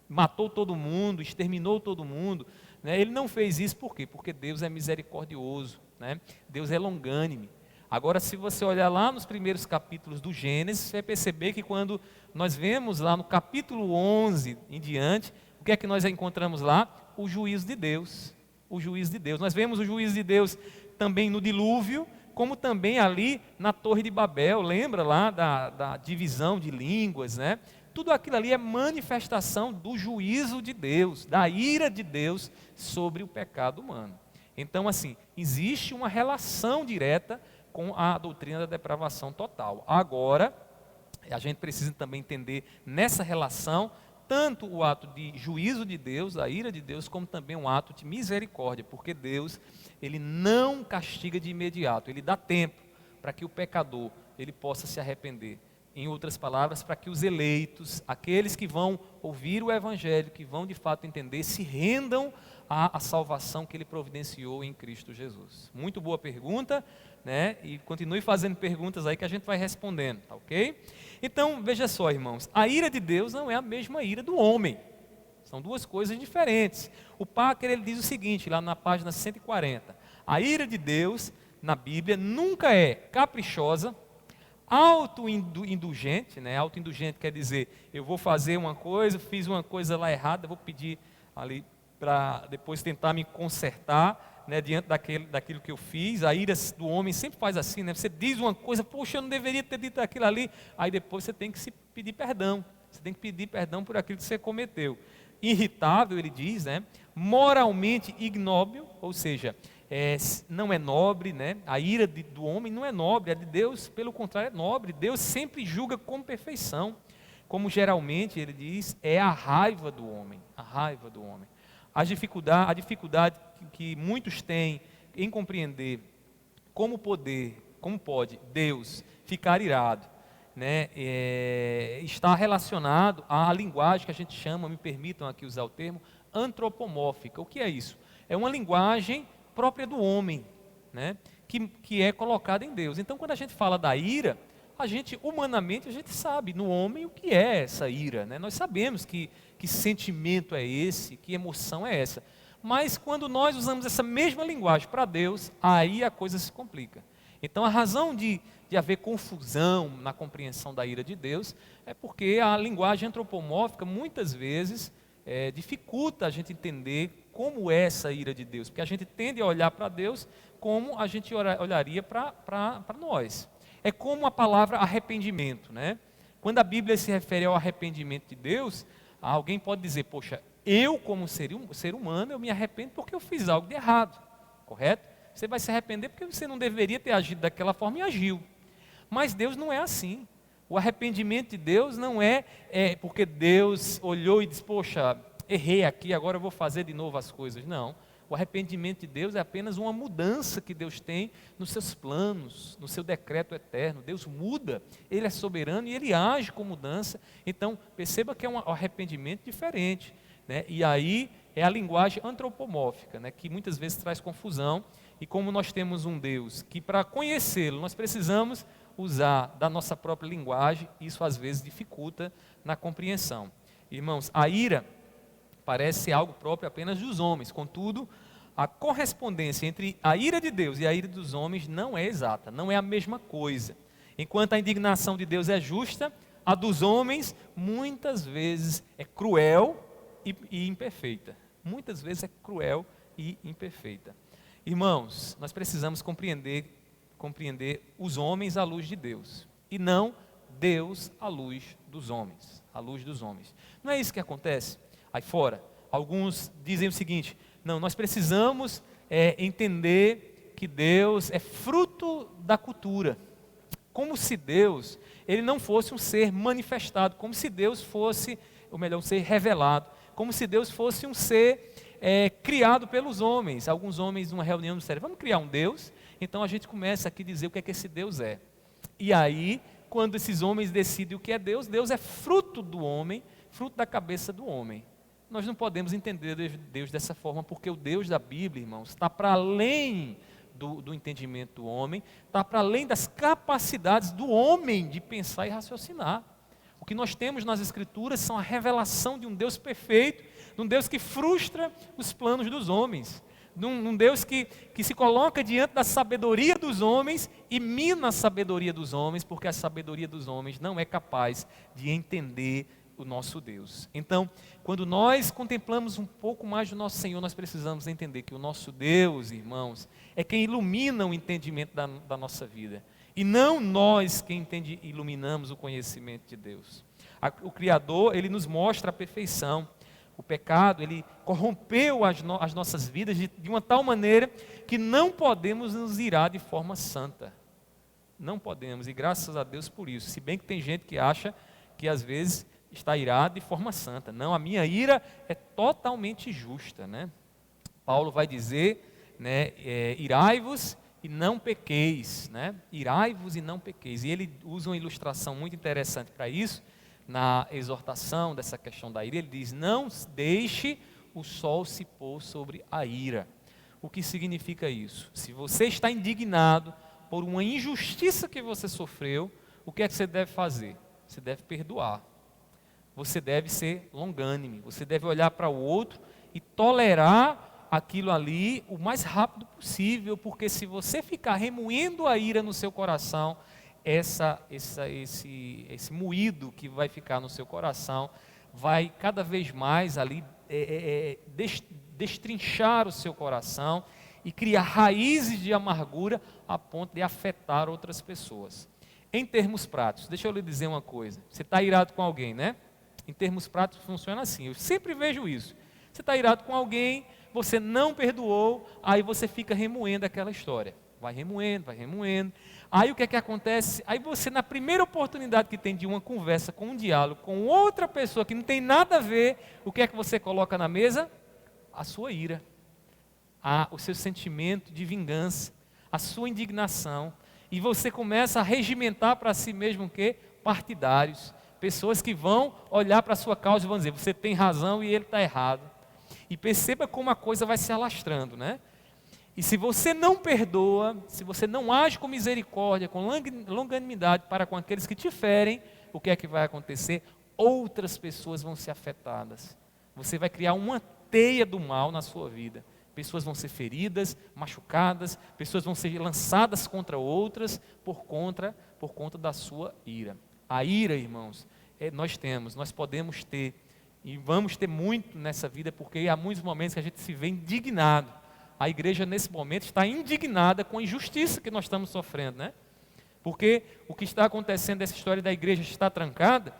matou todo mundo, exterminou todo mundo, né, ele não fez isso por quê? Porque Deus é misericordioso, né? Deus é longânime. Agora, se você olhar lá nos primeiros capítulos do Gênesis, você vai perceber que quando nós vemos lá no capítulo 11 em diante, o que é que nós encontramos lá? O juízo de Deus. O juízo de Deus. Nós vemos o juízo de Deus também no dilúvio, como também ali na Torre de Babel, lembra lá da divisão de línguas, né? Tudo aquilo ali é manifestação do juízo de Deus, da ira de Deus sobre o pecado humano. Então, assim, existe uma relação direta com a doutrina da depravação total. Agora, a gente precisa também entender nessa relação tanto o ato de juízo de Deus, a ira de Deus, como também um ato de misericórdia, porque Deus, ele não castiga de imediato, ele dá tempo para que o pecador, ele possa se arrepender. Em outras palavras, para que os eleitos, aqueles que vão ouvir o Evangelho, que vão de fato entender, se rendam à salvação que ele providenciou em Cristo Jesus. Muito boa pergunta, né? E continue fazendo perguntas aí que a gente vai respondendo, tá ok? Então, veja só, irmãos, a ira de Deus não é a mesma ira do homem. São duas coisas diferentes. O Parker, ele diz o seguinte, lá na página 140. A ira de Deus, na Bíblia, nunca é caprichosa, autoindulgente, né? Autoindulgente quer dizer, eu vou fazer uma coisa, fiz uma coisa lá errada, vou pedir ali para depois tentar me consertar, né, diante daquilo que eu fiz. A ira do homem sempre faz assim, né? Você diz uma coisa, poxa, eu não deveria ter dito aquilo ali, aí depois você tem que se pedir perdão, você tem que pedir perdão por aquilo que você cometeu. Irritável, ele diz, né? Moralmente ignóbil, ou seja, não é nobre, né? A ira do homem não é nobre, a de Deus, pelo contrário, é nobre. Deus sempre julga com perfeição, como geralmente ele diz, é a raiva do homem, a raiva do homem. A dificuldade que muitos têm em compreender como pode Deus ficar irado, né, está relacionado à linguagem que a gente chama, me permitam aqui usar o termo, antropomórfica. O que é isso? É uma linguagem própria do homem, né, que é colocada em Deus. Então, quando a gente fala da ira, humanamente, a gente sabe no homem o que é essa ira, né? Nós sabemos que sentimento é esse, que emoção é essa. Mas quando nós usamos essa mesma linguagem para Deus, aí a coisa se complica. Então a razão de haver confusão na compreensão da ira de Deus é porque a linguagem antropomórfica muitas vezes dificulta a gente entender como é essa ira de Deus, porque a gente tende a olhar para Deus como a gente olharia para nós. É como a palavra arrependimento, né? Quando a Bíblia se refere ao arrependimento de Deus, alguém pode dizer, poxa, eu como ser humano, eu me arrependo porque eu fiz algo de errado, correto? Você vai se arrepender porque você não deveria ter agido daquela forma e agiu. Mas Deus não é assim. O arrependimento de Deus não é porque Deus olhou e disse, poxa, errei aqui, agora eu vou fazer de novo as coisas. Não. O arrependimento de Deus é apenas uma mudança que Deus tem nos seus planos, no seu decreto eterno. Deus muda, Ele é soberano e Ele age com mudança. Então, perceba que é um arrependimento diferente, né? E aí é a linguagem antropomórfica, né? Que muitas vezes traz confusão. E como nós temos um Deus que para conhecê-lo nós precisamos usar da nossa própria linguagem, isso às vezes dificulta na compreensão. Irmãos, a ira parece ser algo próprio apenas dos homens, contudo, a correspondência entre a ira de Deus e a ira dos homens não é exata, não é a mesma coisa. Enquanto a indignação de Deus é justa, a dos homens muitas vezes é cruel e imperfeita. Muitas vezes é cruel e imperfeita. Irmãos, nós precisamos compreender os homens à luz de Deus, e não Deus à luz dos homens, à luz dos homens. Não é isso que acontece aí fora? Alguns dizem o seguinte, não, nós precisamos entender que Deus é fruto da cultura, como se Deus, ele não fosse um ser manifestado, como se Deus fosse, ou melhor, um ser revelado, como se Deus fosse um ser criado pelos homens. Alguns homens, numa reunião, disseram, vamos criar um Deus? Então a gente começa aqui a dizer o que esse Deus é. E aí, quando esses homens decidem o que é Deus, Deus é fruto do homem, fruto da cabeça do homem. Nós não podemos entender Deus dessa forma, porque o Deus da Bíblia, irmãos, está para além do entendimento do homem, está para além das capacidades do homem de pensar e raciocinar. O que nós temos nas Escrituras são a revelação de um Deus perfeito, de um Deus que frustra os planos dos homens, de um Deus que se coloca diante da sabedoria dos homens e mina a sabedoria dos homens, porque a sabedoria dos homens não é capaz de entender o nosso Deus. Então, quando nós contemplamos um pouco mais do nosso Senhor, nós precisamos entender que o nosso Deus, irmãos, é quem ilumina o entendimento da nossa vida, e não nós quem iluminamos o conhecimento de Deus. O Criador, Ele nos mostra a perfeição. O pecado, ele corrompeu as nossas vidas de uma tal maneira que não podemos nos irar de forma santa. Não podemos, e graças a Deus por isso. Se bem que tem gente que acha que às vezes está irado de forma santa. Não, a minha ira é totalmente justa, né? Paulo vai dizer, né, irai-vos e não pequeis, né? Irai-vos e não pequeis. E ele usa uma ilustração muito interessante para isso, na exortação dessa questão da ira. Ele diz, não deixe o sol se pôr sobre a ira. O que significa isso? Se você está indignado por uma injustiça que você sofreu, o que é que você deve fazer? Você deve perdoar. Você deve ser longânime, você deve olhar para o outro e tolerar aquilo ali o mais rápido possível, porque se você ficar remoendo a ira no seu coração, esse moído que vai ficar no seu coração vai cada vez mais ali destrinchar o seu coração e criar raízes de amargura a ponto de afetar outras pessoas. Em termos práticos, deixa eu lhe dizer uma coisa, você está irado com alguém, né? Em termos práticos funciona assim, eu sempre vejo isso. Você está irado com alguém, você não perdoou, aí você fica remoendo aquela história. Vai remoendo, vai remoendo. Aí o que é que acontece? Aí você, na primeira oportunidade que tem de uma conversa, com um diálogo, com outra pessoa que não tem nada a ver, o que é que você coloca na mesa? A sua ira, o seu sentimento de vingança, a sua indignação. E você começa a regimentar para si mesmo o quê? Partidários. Pessoas que vão olhar para a sua causa e vão dizer, você tem razão e ele está errado. E perceba como a coisa vai se alastrando, né? E se você não perdoa, se você não age com misericórdia, com longanimidade para com aqueles que te ferem, o que é que vai acontecer? Outras pessoas vão ser afetadas. Você vai criar uma teia do mal na sua vida. Pessoas vão ser feridas, machucadas, pessoas vão ser lançadas contra outras por conta da sua ira. A ira, irmãos, nós podemos ter E vamos ter muito nessa vida, porque há muitos momentos que a gente se vê indignado. A igreja, nesse momento, está indignada com a injustiça que nós estamos sofrendo, né? Porque o que está acontecendo, essa história da igreja está trancada,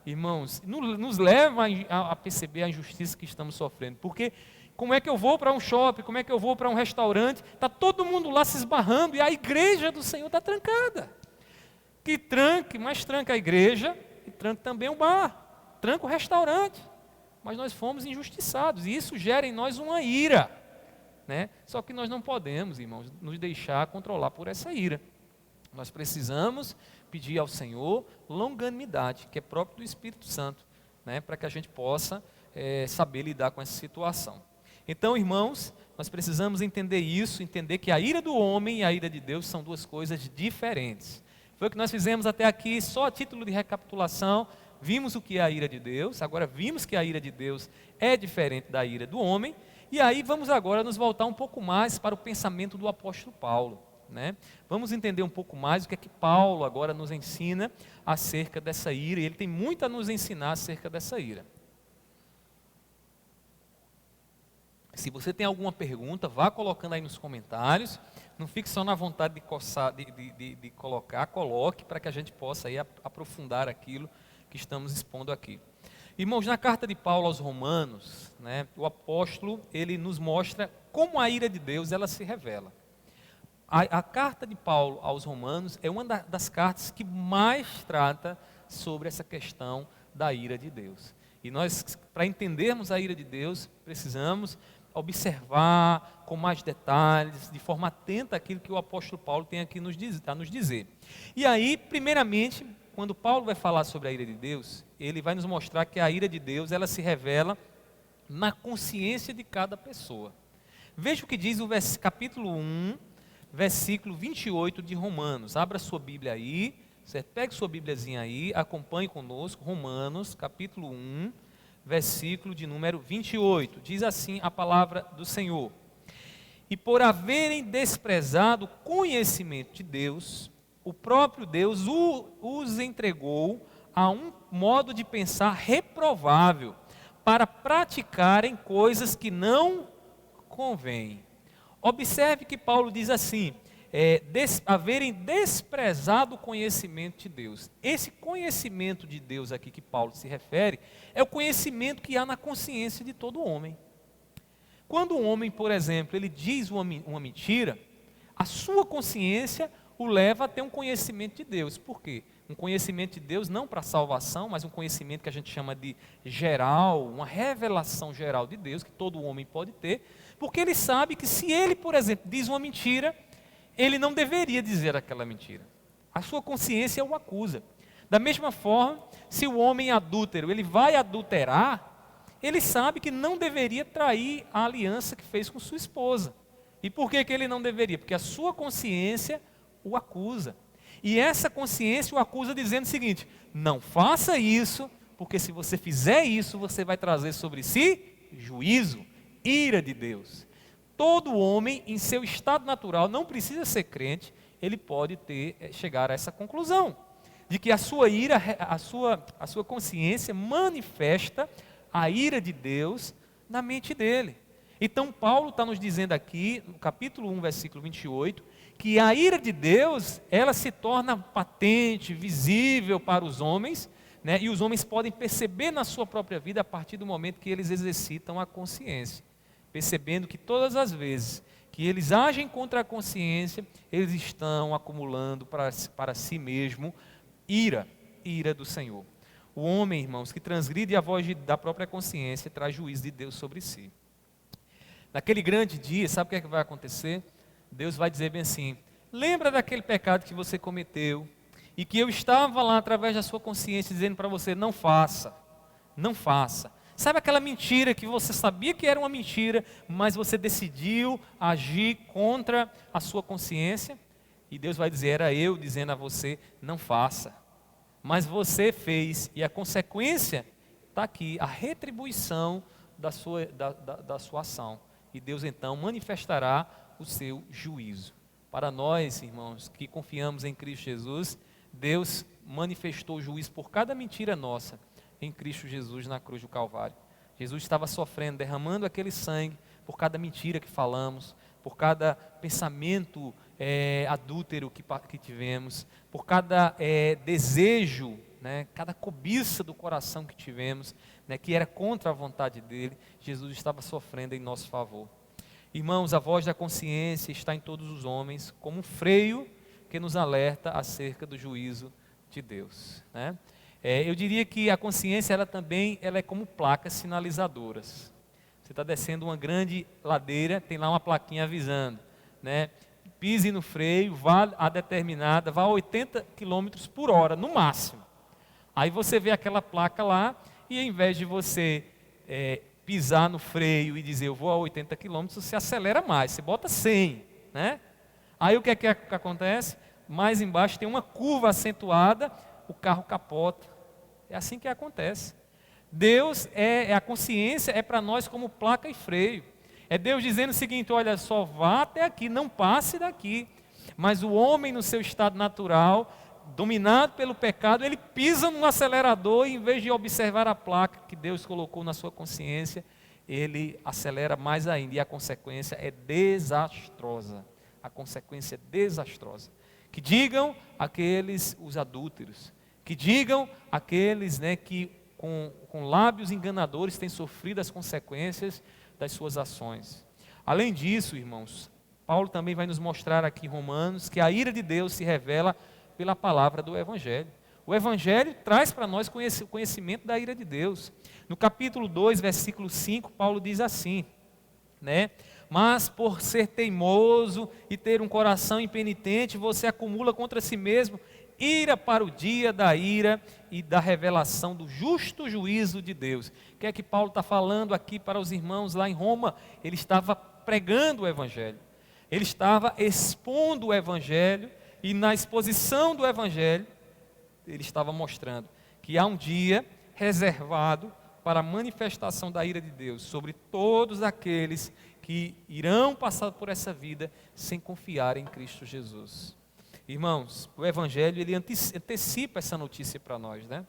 irmãos, nos leva a perceber a injustiça que estamos sofrendo. Porque como é que eu vou para um shopping, como é que eu vou para um restaurante, está todo mundo lá se esbarrando e a igreja do Senhor está trancada. Que tranque, mas tranca a igreja e tranca também o bar, tranca o restaurante. Mas nós fomos injustiçados e isso gera em nós uma ira, né? Só que nós não podemos, irmãos, nos deixar controlar por essa ira. Nós precisamos pedir ao Senhor longanimidade, que é próprio do Espírito Santo, né? Para que a gente possa saber lidar com essa situação. Então, irmãos, nós precisamos entender isso, entender que a ira do homem e a ira de Deus são duas coisas diferentes. Foi o que nós fizemos até aqui, só a título de recapitulação. Vimos o que é a ira de Deus, agora vimos que a ira de Deus é diferente da ira do homem, e aí vamos agora nos voltar um pouco mais para o pensamento do apóstolo Paulo, né? Vamos entender um pouco mais o que é que Paulo agora nos ensina acerca dessa ira, e ele tem muito a nos ensinar acerca dessa ira. Se você tem alguma pergunta, vá colocando aí nos comentários, não fique só na vontade de coçar, de colocar, coloque para que a gente possa aí aprofundar aquilo que estamos expondo aqui. Irmãos, na carta de Paulo aos Romanos, né, o apóstolo, ele nos mostra como a ira de Deus, ela se revela. A carta de Paulo aos Romanos é uma das cartas que mais trata sobre essa questão da ira de Deus. E nós, para entendermos a ira de Deus, precisamos observar com mais detalhes, de forma atenta aquilo que o apóstolo Paulo tem aqui a nos dizer. E aí, primeiramente, quando Paulo vai falar sobre a ira de Deus, ele vai nos mostrar que a ira de Deus, ela se revela na consciência de cada pessoa. Veja o que diz o capítulo 1, versículo 28 de Romanos. Abra sua Bíblia aí, certo? Pegue sua Bíbliazinha aí, acompanhe conosco, Romanos, capítulo 1, versículo de número 28. Diz assim a palavra do Senhor: e por haverem desprezado o conhecimento de Deus, o próprio Deus os entregou a um modo de pensar reprovável, para praticarem coisas que não convêm. Observe que Paulo diz assim, haverem desprezado o conhecimento de Deus. Esse conhecimento de Deus aqui que Paulo se refere, é o conhecimento que há na consciência de todo homem. Quando um homem, por exemplo, ele diz uma mentira, a sua consciência o leva a ter um conhecimento de Deus. Por quê? Um conhecimento de Deus não para salvação, mas um conhecimento que a gente chama de geral, uma revelação geral de Deus, que todo homem pode ter, porque ele sabe que se ele, por exemplo, diz uma mentira, ele não deveria dizer aquela mentira. A sua consciência o acusa. Da mesma forma, se o homem adúltero, ele vai adulterar, ele sabe que não deveria trair a aliança que fez com sua esposa. E por que ele não deveria? Porque a sua consciência o acusa. E essa consciência o acusa dizendo o seguinte: não faça isso, porque se você fizer isso, você vai trazer sobre si juízo, ira de Deus. Todo homem, em seu estado natural, não precisa ser crente, ele pode chegar a essa conclusão, de que a sua ira, a sua consciência manifesta a ira de Deus na mente dele. Então Paulo está nos dizendo aqui, no capítulo 1, versículo 28, que a ira de Deus, ela se torna patente, visível para os homens, né? E os homens podem perceber na sua própria vida a partir do momento que eles exercitam a consciência, percebendo que todas as vezes que eles agem contra a consciência, eles estão acumulando para si mesmo ira do Senhor. O homem, irmãos, que transgride a voz da própria consciência, traz juízo de Deus sobre si. Naquele grande dia, sabe o que é que vai acontecer? Deus vai dizer bem assim: lembra daquele pecado que você cometeu e que eu estava lá através da sua consciência dizendo para você, não faça, não faça. Sabe aquela mentira que você sabia que era uma mentira, mas você decidiu agir contra a sua consciência? E Deus vai dizer, era eu dizendo a você, não faça. Mas você fez, e a consequência está aqui, a retribuição da sua ação. E Deus então manifestará o seu juízo. Para nós, irmãos, que confiamos em Cristo Jesus, Deus manifestou o juízo por cada mentira nossa, em Cristo Jesus na cruz do Calvário. Jesus estava sofrendo, derramando aquele sangue por cada mentira que falamos, por cada pensamento adúltero que tivemos, por cada desejo, né, cada cobiça do coração que tivemos, né, que era contra a vontade dele. Jesus estava sofrendo em nosso favor. Irmãos, a voz da consciência está em todos os homens como um freio que nos alerta acerca do juízo de Deus, né? Eu diria que a consciência ela é como placas sinalizadoras. Você está descendo uma grande ladeira, tem lá uma plaquinha avisando, né? Pise no freio, vá a 80 km por hora, no máximo. Aí você vê aquela placa lá, e ao invés de você pisar no freio e dizer eu vou a 80 km, você acelera mais, você bota 100, né? Aí o que é que acontece? Mais embaixo tem uma curva acentuada, o carro capota. É assim que acontece. Deus a consciência é para nós como placa e freio. É Deus dizendo o seguinte: olha, só vá até aqui, não passe daqui. Mas o homem no seu estado natural, dominado pelo pecado, ele pisa no acelerador e em vez de observar a placa que Deus colocou na sua consciência, ele acelera mais ainda e a consequência é desastrosa. A consequência é desastrosa. Que digam os adúlteros, que digam aqueles, né, que com lábios enganadores têm sofrido as consequências das suas ações. Além disso, irmãos, Paulo também vai nos mostrar aqui em Romanos que a ira de Deus se revela pela palavra do Evangelho. O Evangelho traz para nós conhecimento da ira de Deus. No capítulo 2, versículo 5, Paulo diz assim, né? Mas por ser teimoso e ter um coração impenitente, você acumula contra si mesmo ira para o dia da ira e da revelação do justo juízo de Deus. O que é que Paulo está falando aqui para os irmãos lá em Roma? Ele estava pregando o Evangelho, ele estava expondo o Evangelho, e na exposição do Evangelho, ele estava mostrando que há um dia reservado para a manifestação da ira de Deus sobre todos aqueles que irão passar por essa vida sem confiar em Cristo Jesus. Irmãos, o Evangelho ele antecipa essa notícia para nós, né?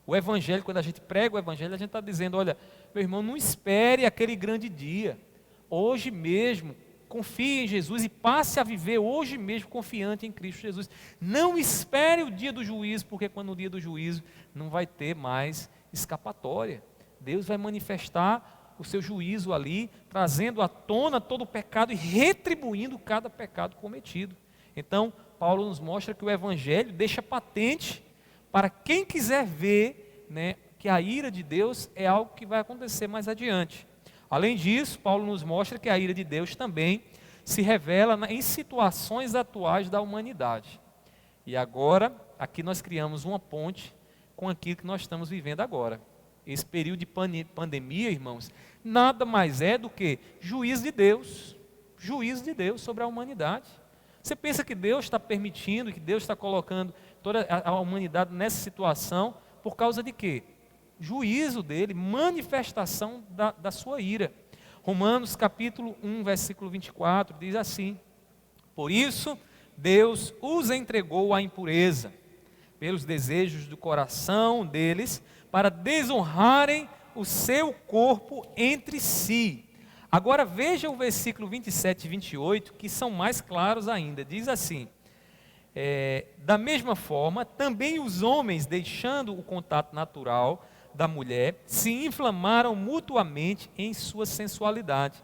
O Evangelho, quando a gente prega o Evangelho, a gente está dizendo: olha, meu irmão, não espere aquele grande dia. Hoje mesmo, confie em Jesus e passe a viver hoje mesmo confiante em Cristo Jesus. Não espere o dia do juízo, porque quando o dia do juízo não vai ter mais escapatória. Deus vai manifestar o seu juízo ali, trazendo à tona todo o pecado e retribuindo cada pecado cometido. Então, Paulo nos mostra que o Evangelho deixa patente para quem quiser ver, né, que a ira de Deus é algo que vai acontecer mais adiante. Além disso, Paulo nos mostra que a ira de Deus também se revela em situações atuais da humanidade. E agora, aqui nós criamos uma ponte com aquilo que nós estamos vivendo agora. Esse período de pandemia, irmãos, nada mais é do que juízo de Deus sobre a humanidade. Você pensa que Deus está permitindo, que Deus está colocando toda a humanidade nessa situação por causa de quê? Juízo dele, manifestação da sua ira. Romanos capítulo 1, versículo 24, diz assim: por isso Deus os entregou à impureza, pelos desejos do coração deles, para desonrarem o seu corpo entre si. Agora veja o versículo 27 e 28, que são mais claros ainda. Diz assim: da mesma forma, também os homens, deixando o contato natural da mulher, se inflamaram mutuamente em sua sensualidade,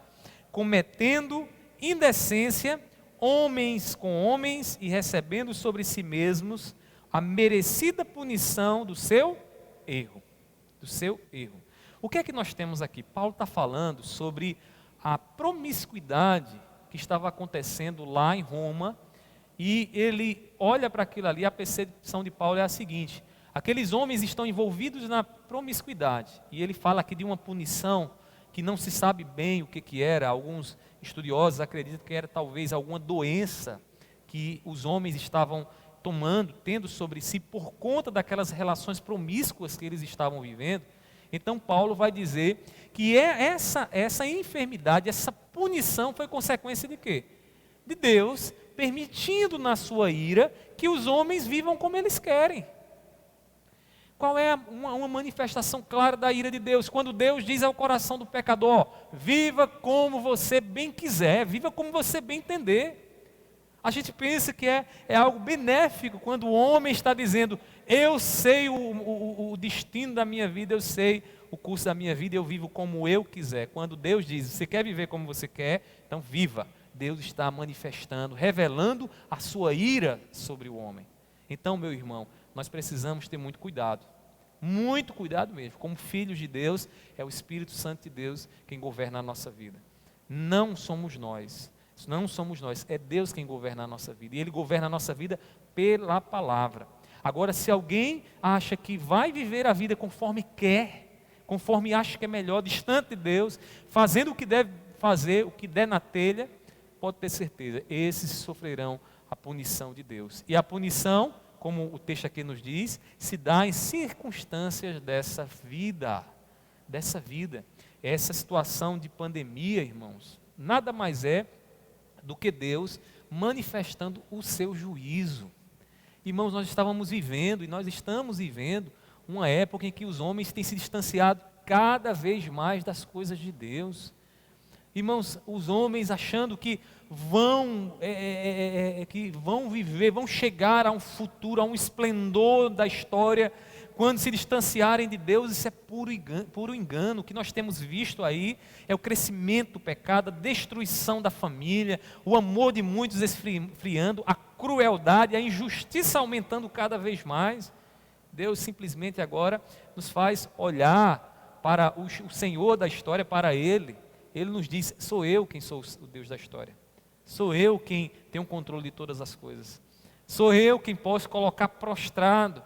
cometendo indecência homens com homens e recebendo sobre si mesmos a merecida punição do seu erro. O que é que nós temos aqui? Paulo está falando sobre a promiscuidade que estava acontecendo lá em Roma, e ele olha para aquilo ali. A percepção de Paulo é a seguinte: aqueles homens estão envolvidos na promiscuidade, e ele fala aqui de uma punição que não se sabe bem o que era. Alguns estudiosos acreditam que era talvez alguma doença que os homens estavam tendo sobre si por conta daquelas relações promíscuas que eles estavam vivendo. Então Paulo vai dizer que essa enfermidade, essa punição foi consequência de quê? De Deus permitindo na sua ira que os homens vivam como eles querem. qual é uma manifestação clara da ira de Deus? Quando Deus diz ao coração do pecador: viva como você bem quiser, viva como você bem entender. A gente pensa que é algo benéfico quando o homem está dizendo: eu sei o destino da minha vida, eu sei o curso da minha vida, eu vivo como eu quiser. Quando Deus diz: você quer viver como você quer, então viva. Deus está manifestando, revelando a sua ira sobre o homem. Então, meu irmão, nós precisamos ter muito cuidado mesmo. Como filhos de Deus, é o Espírito Santo de Deus quem governa a nossa vida. Não somos nós, é Deus quem governa a nossa vida. E Ele governa a nossa vida pela palavra. Agora, se alguém acha que vai viver a vida conforme quer, conforme acha que é melhor, distante de Deus, fazendo o que deve fazer, o que der na telha, pode ter certeza, esses sofrerão a punição de Deus. E a punição, como o texto aqui nos diz, se dá em circunstâncias dessa vida. Essa situação de pandemia, irmãos, nada mais é do que Deus manifestando o seu juízo. Irmãos, nós estamos vivendo uma época em que os homens têm se distanciado cada vez mais das coisas de Deus. Irmãos, os homens achando que vão viver, vão chegar a um futuro, a um esplendor da história, quando se distanciarem de Deus. Isso é puro engano. O que nós temos visto aí é o crescimento do pecado, a destruição da família, o amor de muitos esfriando, a crueldade, a injustiça aumentando cada vez mais. Deus simplesmente agora nos faz olhar para o Senhor da história, para Ele. Ele nos diz: sou eu quem sou o Deus da história. Sou eu quem tenho o controle de todas as coisas. Sou eu quem posso colocar prostrado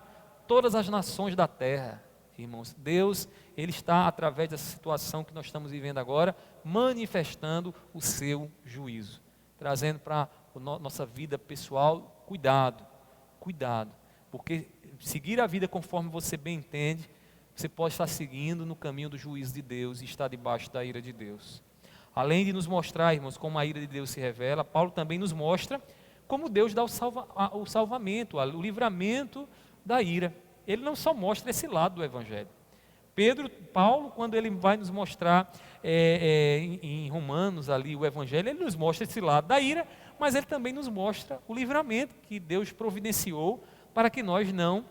todas as nações da terra. Irmãos, Deus, Ele está, através dessa situação que nós estamos vivendo agora, manifestando o seu juízo, trazendo para a nossa vida pessoal: cuidado, porque seguir a vida conforme você bem entende, você pode estar seguindo no caminho do juízo de Deus e estar debaixo da ira de Deus. Além de nos mostrar, irmãos, como a ira de Deus se revela, Paulo também nos mostra como Deus dá o salvamento, o livramento da ira. Ele não só mostra esse lado do Evangelho. Paulo, quando ele vai nos mostrar em Romanos ali o Evangelho, ele nos mostra esse lado da ira, mas ele também nos mostra o livramento que Deus providenciou para que nós não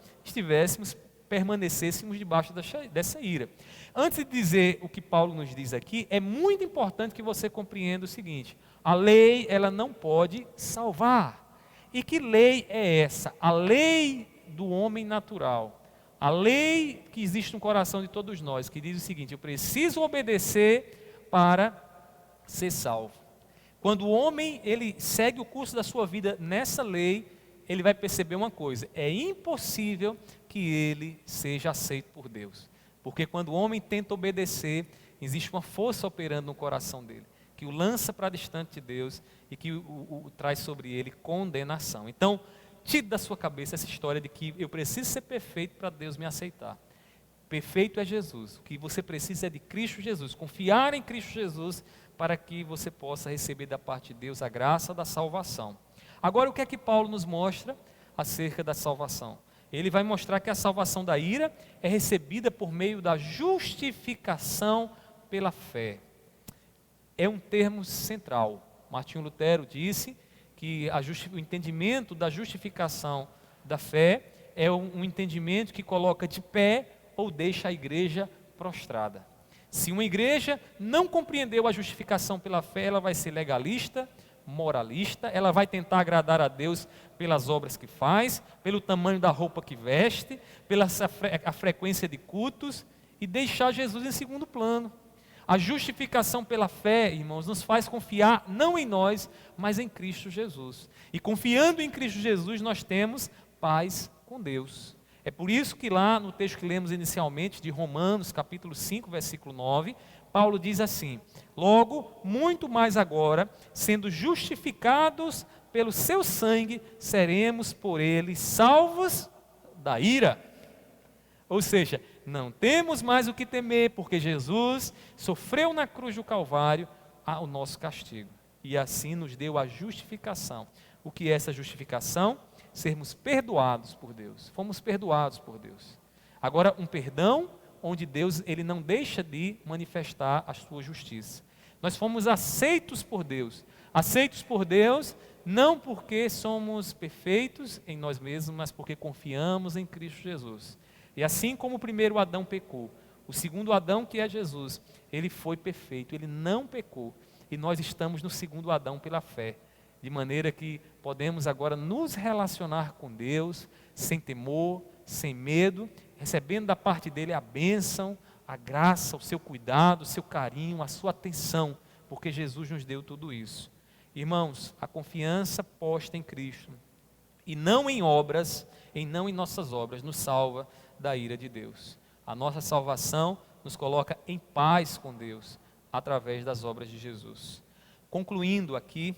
permanecêssemos debaixo dessa ira. Antes de dizer o que Paulo nos diz aqui, é muito importante que você compreenda o seguinte: a lei, ela não pode salvar. E que lei é essa? A lei do homem natural. A lei que existe no coração de todos nós, que diz o seguinte: eu preciso obedecer para ser salvo. Quando o homem ele segue o curso da sua vida nessa lei, ele vai perceber uma coisa: é impossível que ele seja aceito por Deus. Porque quando o homem tenta obedecer, existe uma força operando no coração dele, que o lança para distante de Deus e que o traz sobre ele condenação. Então, tire da sua cabeça essa história de que eu preciso ser perfeito para Deus me aceitar. Perfeito é Jesus. O que você precisa é de Cristo Jesus. Confiar em Cristo Jesus para que você possa receber da parte de Deus a graça da salvação. Agora, o que é que Paulo nos mostra acerca da salvação? Ele vai mostrar que a salvação da ira é recebida por meio da justificação pela fé. É um termo central. Martinho Lutero disse que o entendimento da justificação da fé é um entendimento que coloca de pé ou deixa a igreja prostrada. Se uma igreja não compreendeu a justificação pela fé, ela vai ser legalista, moralista, ela vai tentar agradar a Deus pelas obras que faz, pelo tamanho da roupa que veste, pela a frequência de cultos, e deixar Jesus em segundo plano. A justificação pela fé, irmãos, nos faz confiar não em nós, mas em Cristo Jesus. E confiando em Cristo Jesus, nós temos paz com Deus. É por isso que lá no texto que lemos inicialmente, de Romanos, capítulo 5, versículo 9, Paulo diz assim: logo, muito mais agora, sendo justificados pelo seu sangue, seremos por ele salvos da ira. Ou seja, não temos mais o que temer, porque Jesus sofreu na cruz do Calvário o nosso castigo. E assim nos deu a justificação. O que é essa justificação? Sermos perdoados por Deus. Fomos perdoados por Deus. Agora, um perdão onde Deus ele não deixa de manifestar a sua justiça. Nós fomos aceitos por Deus não porque somos perfeitos em nós mesmos, mas porque confiamos em Cristo Jesus. E assim como o primeiro Adão pecou, o segundo Adão, que é Jesus, ele foi perfeito, ele não pecou. E nós estamos no segundo Adão pela fé, de maneira que podemos agora nos relacionar com Deus sem temor, sem medo, recebendo da parte dele a bênção, a graça, o seu cuidado, o seu carinho, a sua atenção, porque Jesus nos deu tudo isso. Irmãos, a confiança posta em Cristo e não em obras, não em nossas obras, nos salva da ira de Deus. A nossa salvação nos coloca em paz com Deus através das obras de Jesus. Concluindo aqui,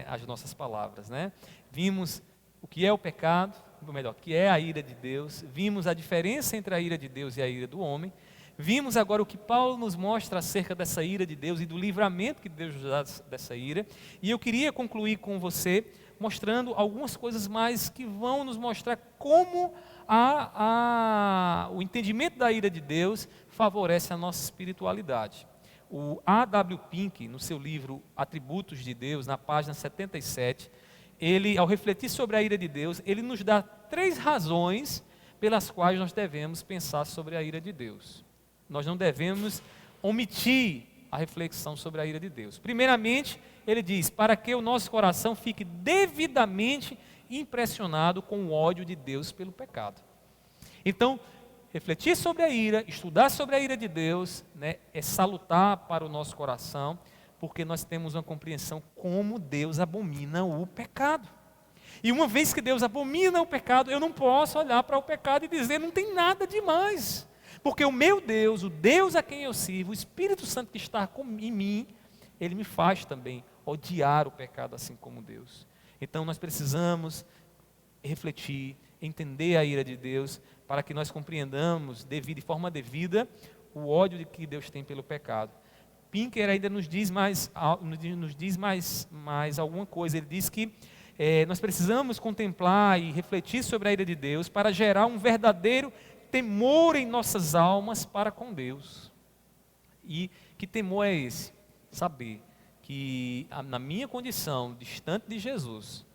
as nossas palavras, vimos o que é o pecado, ou melhor, o que é a ira de Deus, vimos a diferença entre a ira de Deus e a ira do homem, vimos agora o que Paulo nos mostra acerca dessa ira de Deus e do livramento que Deus nos dá dessa ira, e eu queria concluir com você mostrando algumas coisas mais que vão nos mostrar como o entendimento da ira de Deus favorece a nossa espiritualidade. O A.W. Pink, no seu livro Atributos de Deus, na página 77, ele, ao refletir sobre a ira de Deus, ele nos dá 3 razões pelas quais nós devemos pensar sobre a ira de Deus. Nós não devemos omitir a reflexão sobre a ira de Deus. Primeiramente, ele diz, para que o nosso coração fique devidamente impressionado com o ódio de Deus pelo pecado. Então, refletir sobre a ira, estudar sobre a ira de Deus, é salutar para o nosso coração, porque nós temos uma compreensão como Deus abomina o pecado. E uma vez que Deus abomina o pecado, eu não posso olhar para o pecado e dizer, não tem nada demais. Porque o meu Deus, o Deus a quem eu sirvo, o Espírito Santo que está em mim, ele me faz também odiar o pecado assim como Deus. Então nós precisamos refletir, entender a ira de Deus, para que nós compreendamos de forma devida o ódio que Deus tem pelo pecado. Pinker ainda nos diz mais alguma coisa. Ele diz que nós precisamos contemplar e refletir sobre a ira de Deus para gerar um verdadeiro temor em nossas almas para com Deus. E que temor é esse? Saber que na minha condição, distante de Jesus,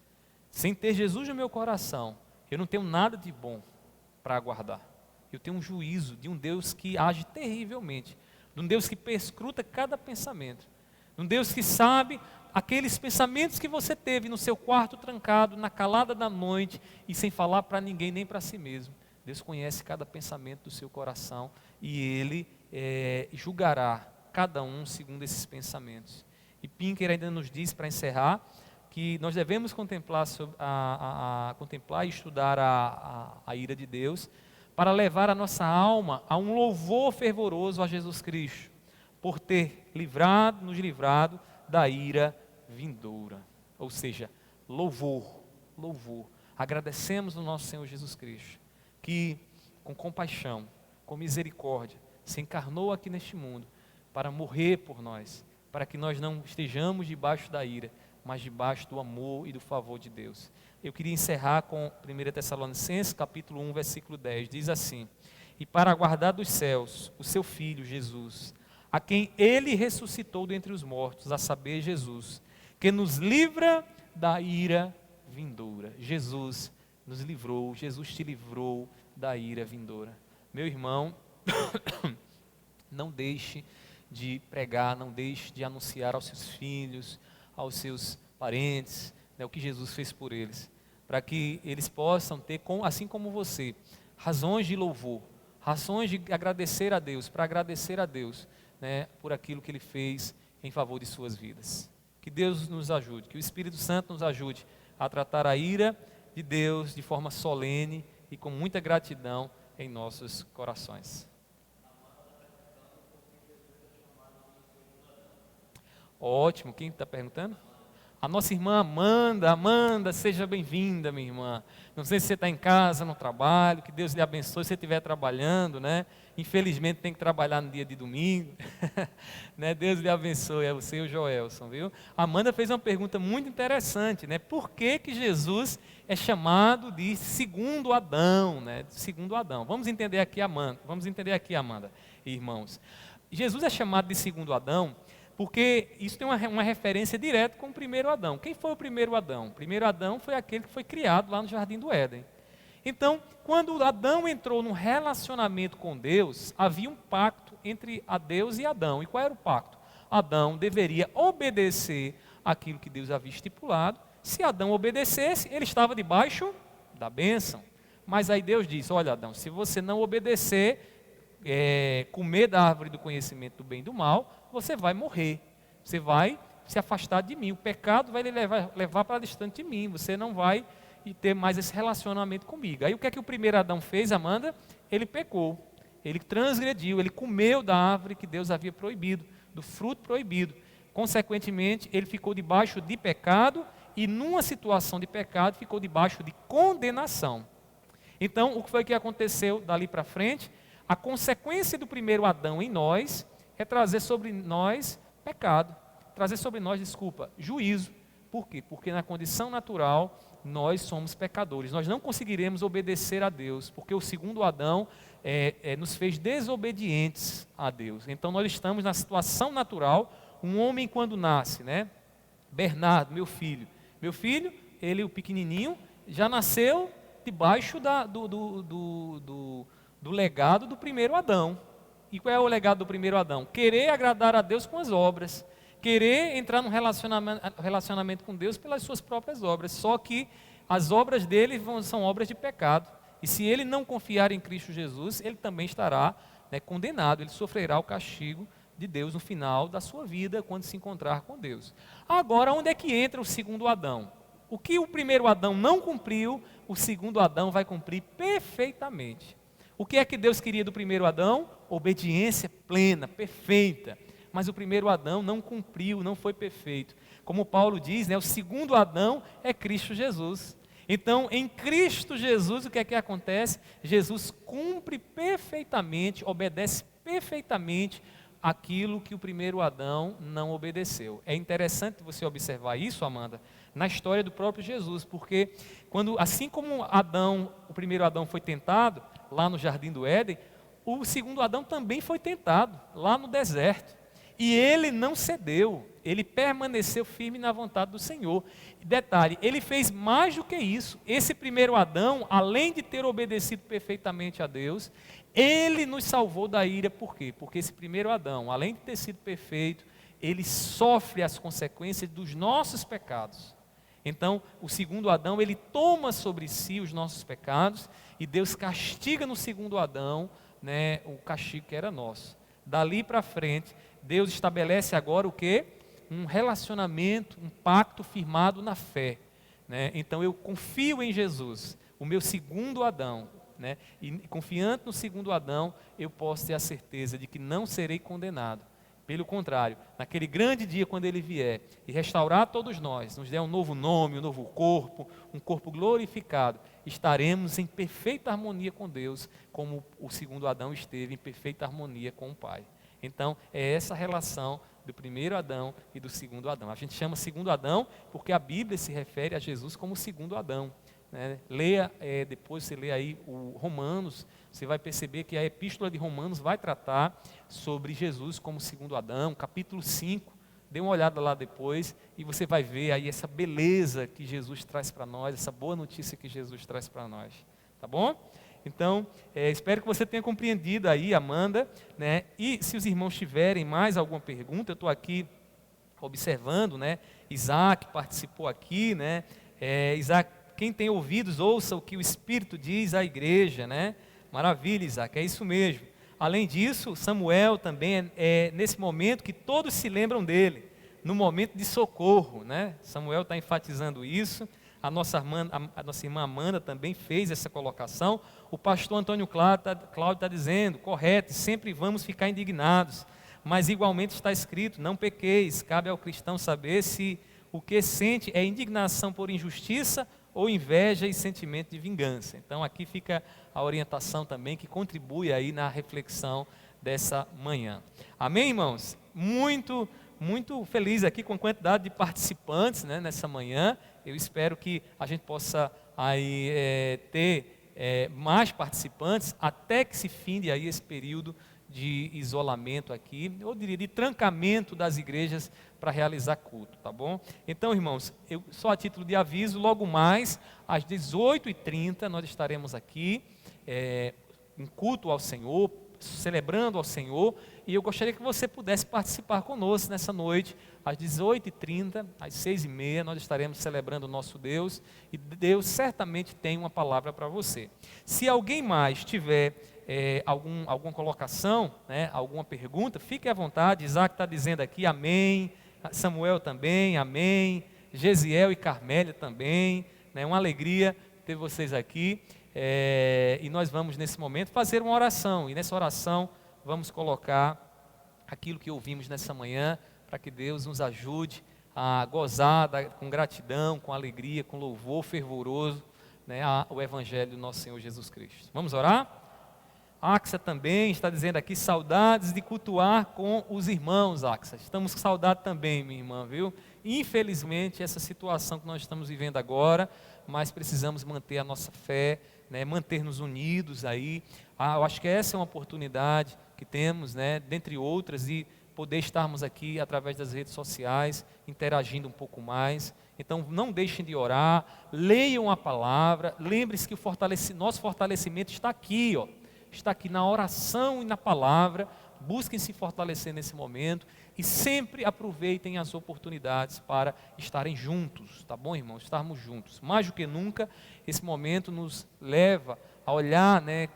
sem ter Jesus no meu coração, eu não tenho nada de bom para aguardar. Eu tenho um juízo de um Deus que age terrivelmente, de um Deus que perscruta cada pensamento, de um Deus que sabe aqueles pensamentos que você teve no seu quarto trancado, na calada da noite e sem falar para ninguém, nem para si mesmo. Deus conhece cada pensamento do seu coração e Ele julgará cada um segundo esses pensamentos. E Pinker ainda nos diz, para encerrar, que nós devemos contemplar e estudar a ira de Deus para levar a nossa alma a um louvor fervoroso a Jesus Cristo, por ter nos livrado da ira vindoura. Ou seja, louvor. Agradecemos ao nosso Senhor Jesus Cristo, que com compaixão, com misericórdia, se encarnou aqui neste mundo para morrer por nós, para que nós não estejamos debaixo da ira, mas debaixo do amor e do favor de Deus. Eu queria encerrar com 1 Tessalonicenses, capítulo 1, versículo 10, diz assim: e para aguardar dos céus o seu Filho Jesus, a quem Ele ressuscitou dentre os mortos, a saber, Jesus, que nos livra da ira vindoura. Jesus nos livrou, Jesus te livrou da ira vindoura. Meu irmão, não deixe de pregar, não deixe de anunciar aos seus filhos, aos seus parentes, o que Jesus fez por eles, para que eles possam ter, assim como você, razões de louvor, razões de agradecer a Deus, para agradecer a Deus, por aquilo que Ele fez em favor de suas vidas. Que Deus nos ajude, que o Espírito Santo nos ajude a tratar a ira de Deus de forma solene e com muita gratidão em nossos corações. Ótimo, quem está perguntando? A nossa irmã Amanda, seja bem-vinda, minha irmã. Não sei se você está em casa, no trabalho, que Deus lhe abençoe se você estiver trabalhando, né? Infelizmente tem que trabalhar no dia de domingo, né? Deus lhe abençoe, é você e o Joelson, viu? A Amanda fez uma pergunta muito interessante, né? Por que que Jesus é chamado de segundo Adão, né? Segundo Adão. Vamos entender aqui, Amanda, e irmãos. Jesus é chamado de segundo Adão porque isso tem uma referência direta com o primeiro Adão. Quem foi o primeiro Adão? O primeiro Adão foi aquele que foi criado lá no Jardim do Éden. Então, quando Adão entrou num relacionamento com Deus, havia um pacto entre a Deus e Adão. E qual era o pacto? Adão deveria obedecer aquilo que Deus havia estipulado. Se Adão obedecesse, ele estava debaixo da bênção. Mas aí Deus disse: olha, Adão, se você não obedecer, comer da árvore do conhecimento do bem e do mal, você vai morrer, você vai se afastar de mim, o pecado vai lhe levar para distante de mim, você não vai ter mais esse relacionamento comigo. Aí o que é que o primeiro Adão fez, Amanda? Ele pecou, ele transgrediu, ele comeu da árvore que Deus havia proibido, do fruto proibido. Consequentemente, ele ficou debaixo de pecado e numa situação de pecado ficou debaixo de condenação. Então, o que foi que aconteceu dali para frente? A consequência do primeiro Adão em nós é trazer sobre nós pecado, juízo. Por quê? Porque na condição natural nós somos pecadores, nós não conseguiremos obedecer a Deus, porque o segundo Adão nos fez desobedientes a Deus. Então nós estamos na situação natural. Um homem quando nasce, né? Bernardo, meu filho, ele, o pequenininho, já nasceu debaixo do legado do primeiro Adão. E qual é o legado do primeiro Adão? Querer agradar a Deus com as obras, querer entrar num relacionamento com Deus pelas suas próprias obras. Só que as obras dele são obras de pecado. E se ele não confiar em Cristo Jesus, ele também estará, né, condenado, ele sofrerá o castigo de Deus no final da sua vida, quando se encontrar com Deus. Agora, onde é que entra o segundo Adão? O que o primeiro Adão não cumpriu, o segundo Adão vai cumprir perfeitamente. O que é que Deus queria do primeiro Adão? Obediência plena, perfeita. Mas o primeiro Adão não cumpriu, não foi perfeito. Como Paulo diz, né, o segundo Adão é Cristo Jesus. Então, em Cristo Jesus, o que é que acontece? Jesus cumpre perfeitamente, obedece perfeitamente aquilo que o primeiro Adão não obedeceu. É interessante você observar isso, Amanda, na história do próprio Jesus, porque assim como o primeiro Adão foi tentado lá no Jardim do Éden, o segundo Adão também foi tentado lá no deserto. E ele não cedeu, ele permaneceu firme na vontade do Senhor. Detalhe, ele fez mais do que isso. Esse primeiro Adão, além de ter obedecido perfeitamente a Deus, ele nos salvou da ira. Por quê? Porque esse primeiro Adão, além de ter sido perfeito, ele sofre as consequências dos nossos pecados. Então, o segundo Adão, ele toma sobre si os nossos pecados e Deus castiga no segundo Adão, né, o castigo que era nosso. Dali para frente, Deus estabelece agora o quê? Um relacionamento, um pacto firmado na fé, né? Então eu confio em Jesus, o meu segundo Adão, né? E confiante no segundo Adão, eu posso ter a certeza de que não serei condenado. Pelo contrário, naquele grande dia quando Ele vier e restaurar todos nós, nos der um novo nome, um novo corpo, um corpo glorificado, estaremos em perfeita harmonia com Deus, como o segundo Adão esteve em perfeita harmonia com o Pai. Então, é essa relação do primeiro Adão e do segundo Adão. A gente chama segundo Adão porque a Bíblia se refere a Jesus como segundo Adão, né? Leia, depois você lê aí o Romanos, você vai perceber que a epístola de Romanos vai tratar sobre Jesus como segundo Adão, capítulo 5, dê uma olhada lá depois e você vai ver aí essa beleza que Jesus traz para nós, essa boa notícia que Jesus traz para nós, tá bom? Então, espero que você tenha compreendido aí, Amanda, né? E se os irmãos tiverem mais alguma pergunta, eu estou aqui observando, né? Isaac participou aqui, né? Isaac, quem tem ouvidos, ouça o que o Espírito diz à igreja, né? Maravilha, Isaac, é isso mesmo. Além disso, Samuel também é nesse momento que todos se lembram dele, no momento de socorro, né? Samuel está enfatizando isso. A nossa irmã Amanda também fez essa colocação. O pastor Antônio Cláudio está dizendo, correto, sempre vamos ficar indignados, mas igualmente está escrito, não pequeis, cabe ao cristão saber se o que sente é indignação por injustiça ou inveja e sentimento de vingança. Então aqui fica a orientação também que contribui aí na reflexão dessa manhã. Amém, irmãos? Muito feliz aqui com a quantidade de participantes, né, nessa manhã. Eu espero que a gente possa aí ter mais participantes até que se finde aí esse período de isolamento aqui, eu diria de trancamento das igrejas para realizar culto, tá bom? Então, irmãos, só a título de aviso, logo mais às 18h30 nós estaremos aqui em culto ao Senhor, celebrando ao Senhor, e eu gostaria que você pudesse participar conosco nessa noite, às 18h30, às 6h30, nós estaremos celebrando o nosso Deus, e Deus certamente tem uma palavra para você. Se alguém mais tiver alguma colocação, né, alguma pergunta, fique à vontade. Isaac está dizendo aqui, amém, Samuel também, amém, Gesiel e Carmélia também, né, uma alegria ter vocês aqui. E nós vamos nesse momento fazer uma oração, e nessa oração vamos colocar aquilo que ouvimos nessa manhã, para que Deus nos ajude a gozar com gratidão, com alegria, com louvor fervoroso, né, o Evangelho do nosso Senhor Jesus Cristo. Vamos orar? Axa também está dizendo aqui, saudades de cultuar com os irmãos, Axa. Estamos com saudade também, minha irmã, viu? Infelizmente, essa situação que nós estamos vivendo agora, mas precisamos manter a nossa fé, né, manter-nos unidos aí. Eu acho que essa é uma oportunidade que temos, né, dentre outras, de poder estarmos aqui através das redes sociais, interagindo um pouco mais. Então não deixem de orar, leiam a palavra, lembre-se que nosso fortalecimento está aqui, ó. Está aqui na oração e na palavra. Busquem se fortalecer nesse momento e sempre aproveitem as oportunidades para estarem juntos, tá bom, irmãos? Estarmos juntos. Mais do que nunca, esse momento nos leva a olhar, né,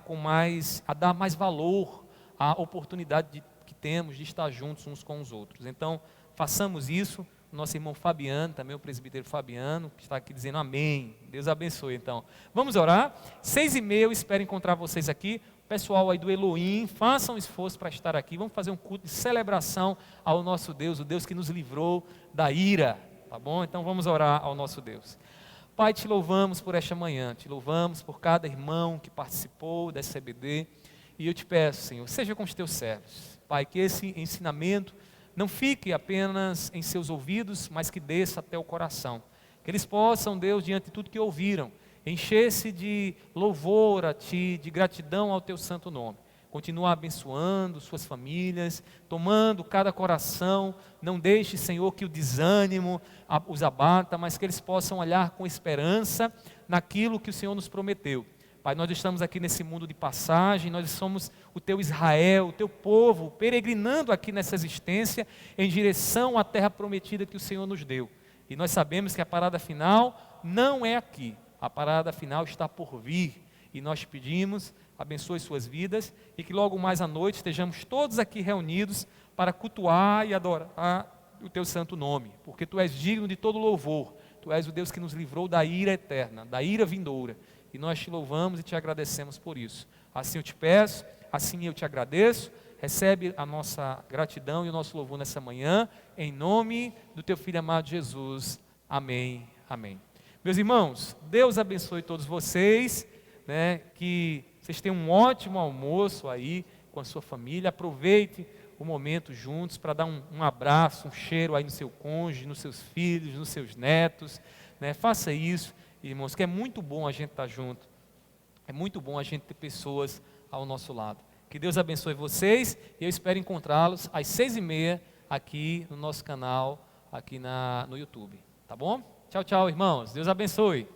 a dar mais valor à oportunidade que temos de estar juntos uns com os outros. Então, façamos isso. Nosso irmão Fabiano, também o presbítero Fabiano, que está aqui dizendo amém. Deus abençoe, então. Vamos orar? 6h30, eu espero encontrar vocês aqui. Pessoal aí do Elohim, façam um esforço para estar aqui. Vamos fazer um culto de celebração ao nosso Deus, o Deus que nos livrou da ira, tá bom? Então vamos orar ao nosso Deus. Pai, te louvamos por esta manhã, te louvamos por cada irmão que participou dessa EBD, e eu te peço, Senhor, seja com os teus servos. Pai, que esse ensinamento não fique apenas em seus ouvidos, mas que desça até o coração. Que eles possam, Deus, diante de tudo que ouviram, encher-se de louvor a Ti, de gratidão ao Teu santo nome. Continua abençoando suas famílias, tomando cada coração. Não deixe, Senhor, que o desânimo os abata, mas que eles possam olhar com esperança naquilo que o Senhor nos prometeu. Pai, nós estamos aqui nesse mundo de passagem, nós somos o Teu Israel, o Teu povo, peregrinando aqui nessa existência em direção à terra prometida que o Senhor nos deu. E nós sabemos que a parada final não é aqui. A parada final está por vir, e nós pedimos, abençoe suas vidas, e que logo mais à noite estejamos todos aqui reunidos para cultuar e adorar o Teu santo nome, porque Tu és digno de todo louvor, Tu és o Deus que nos livrou da ira eterna, da ira vindoura, e nós Te louvamos e Te agradecemos por isso. Assim eu Te peço, assim eu Te agradeço, recebe a nossa gratidão e o nosso louvor nessa manhã, em nome do Teu Filho amado Jesus, amém, amém. Meus irmãos, Deus abençoe todos vocês, né, que vocês tenham um ótimo almoço aí com a sua família. Aproveite o momento juntos para dar um abraço, um cheiro aí no seu cônjuge, nos seus filhos, nos seus netos, né? Faça isso, irmãos, que é muito bom a gente estar junto. É muito bom a gente ter pessoas ao nosso lado. Que Deus abençoe vocês e eu espero encontrá-los às 6h30 aqui no nosso canal, aqui no YouTube. Tá bom? Tchau, tchau, irmãos. Deus abençoe.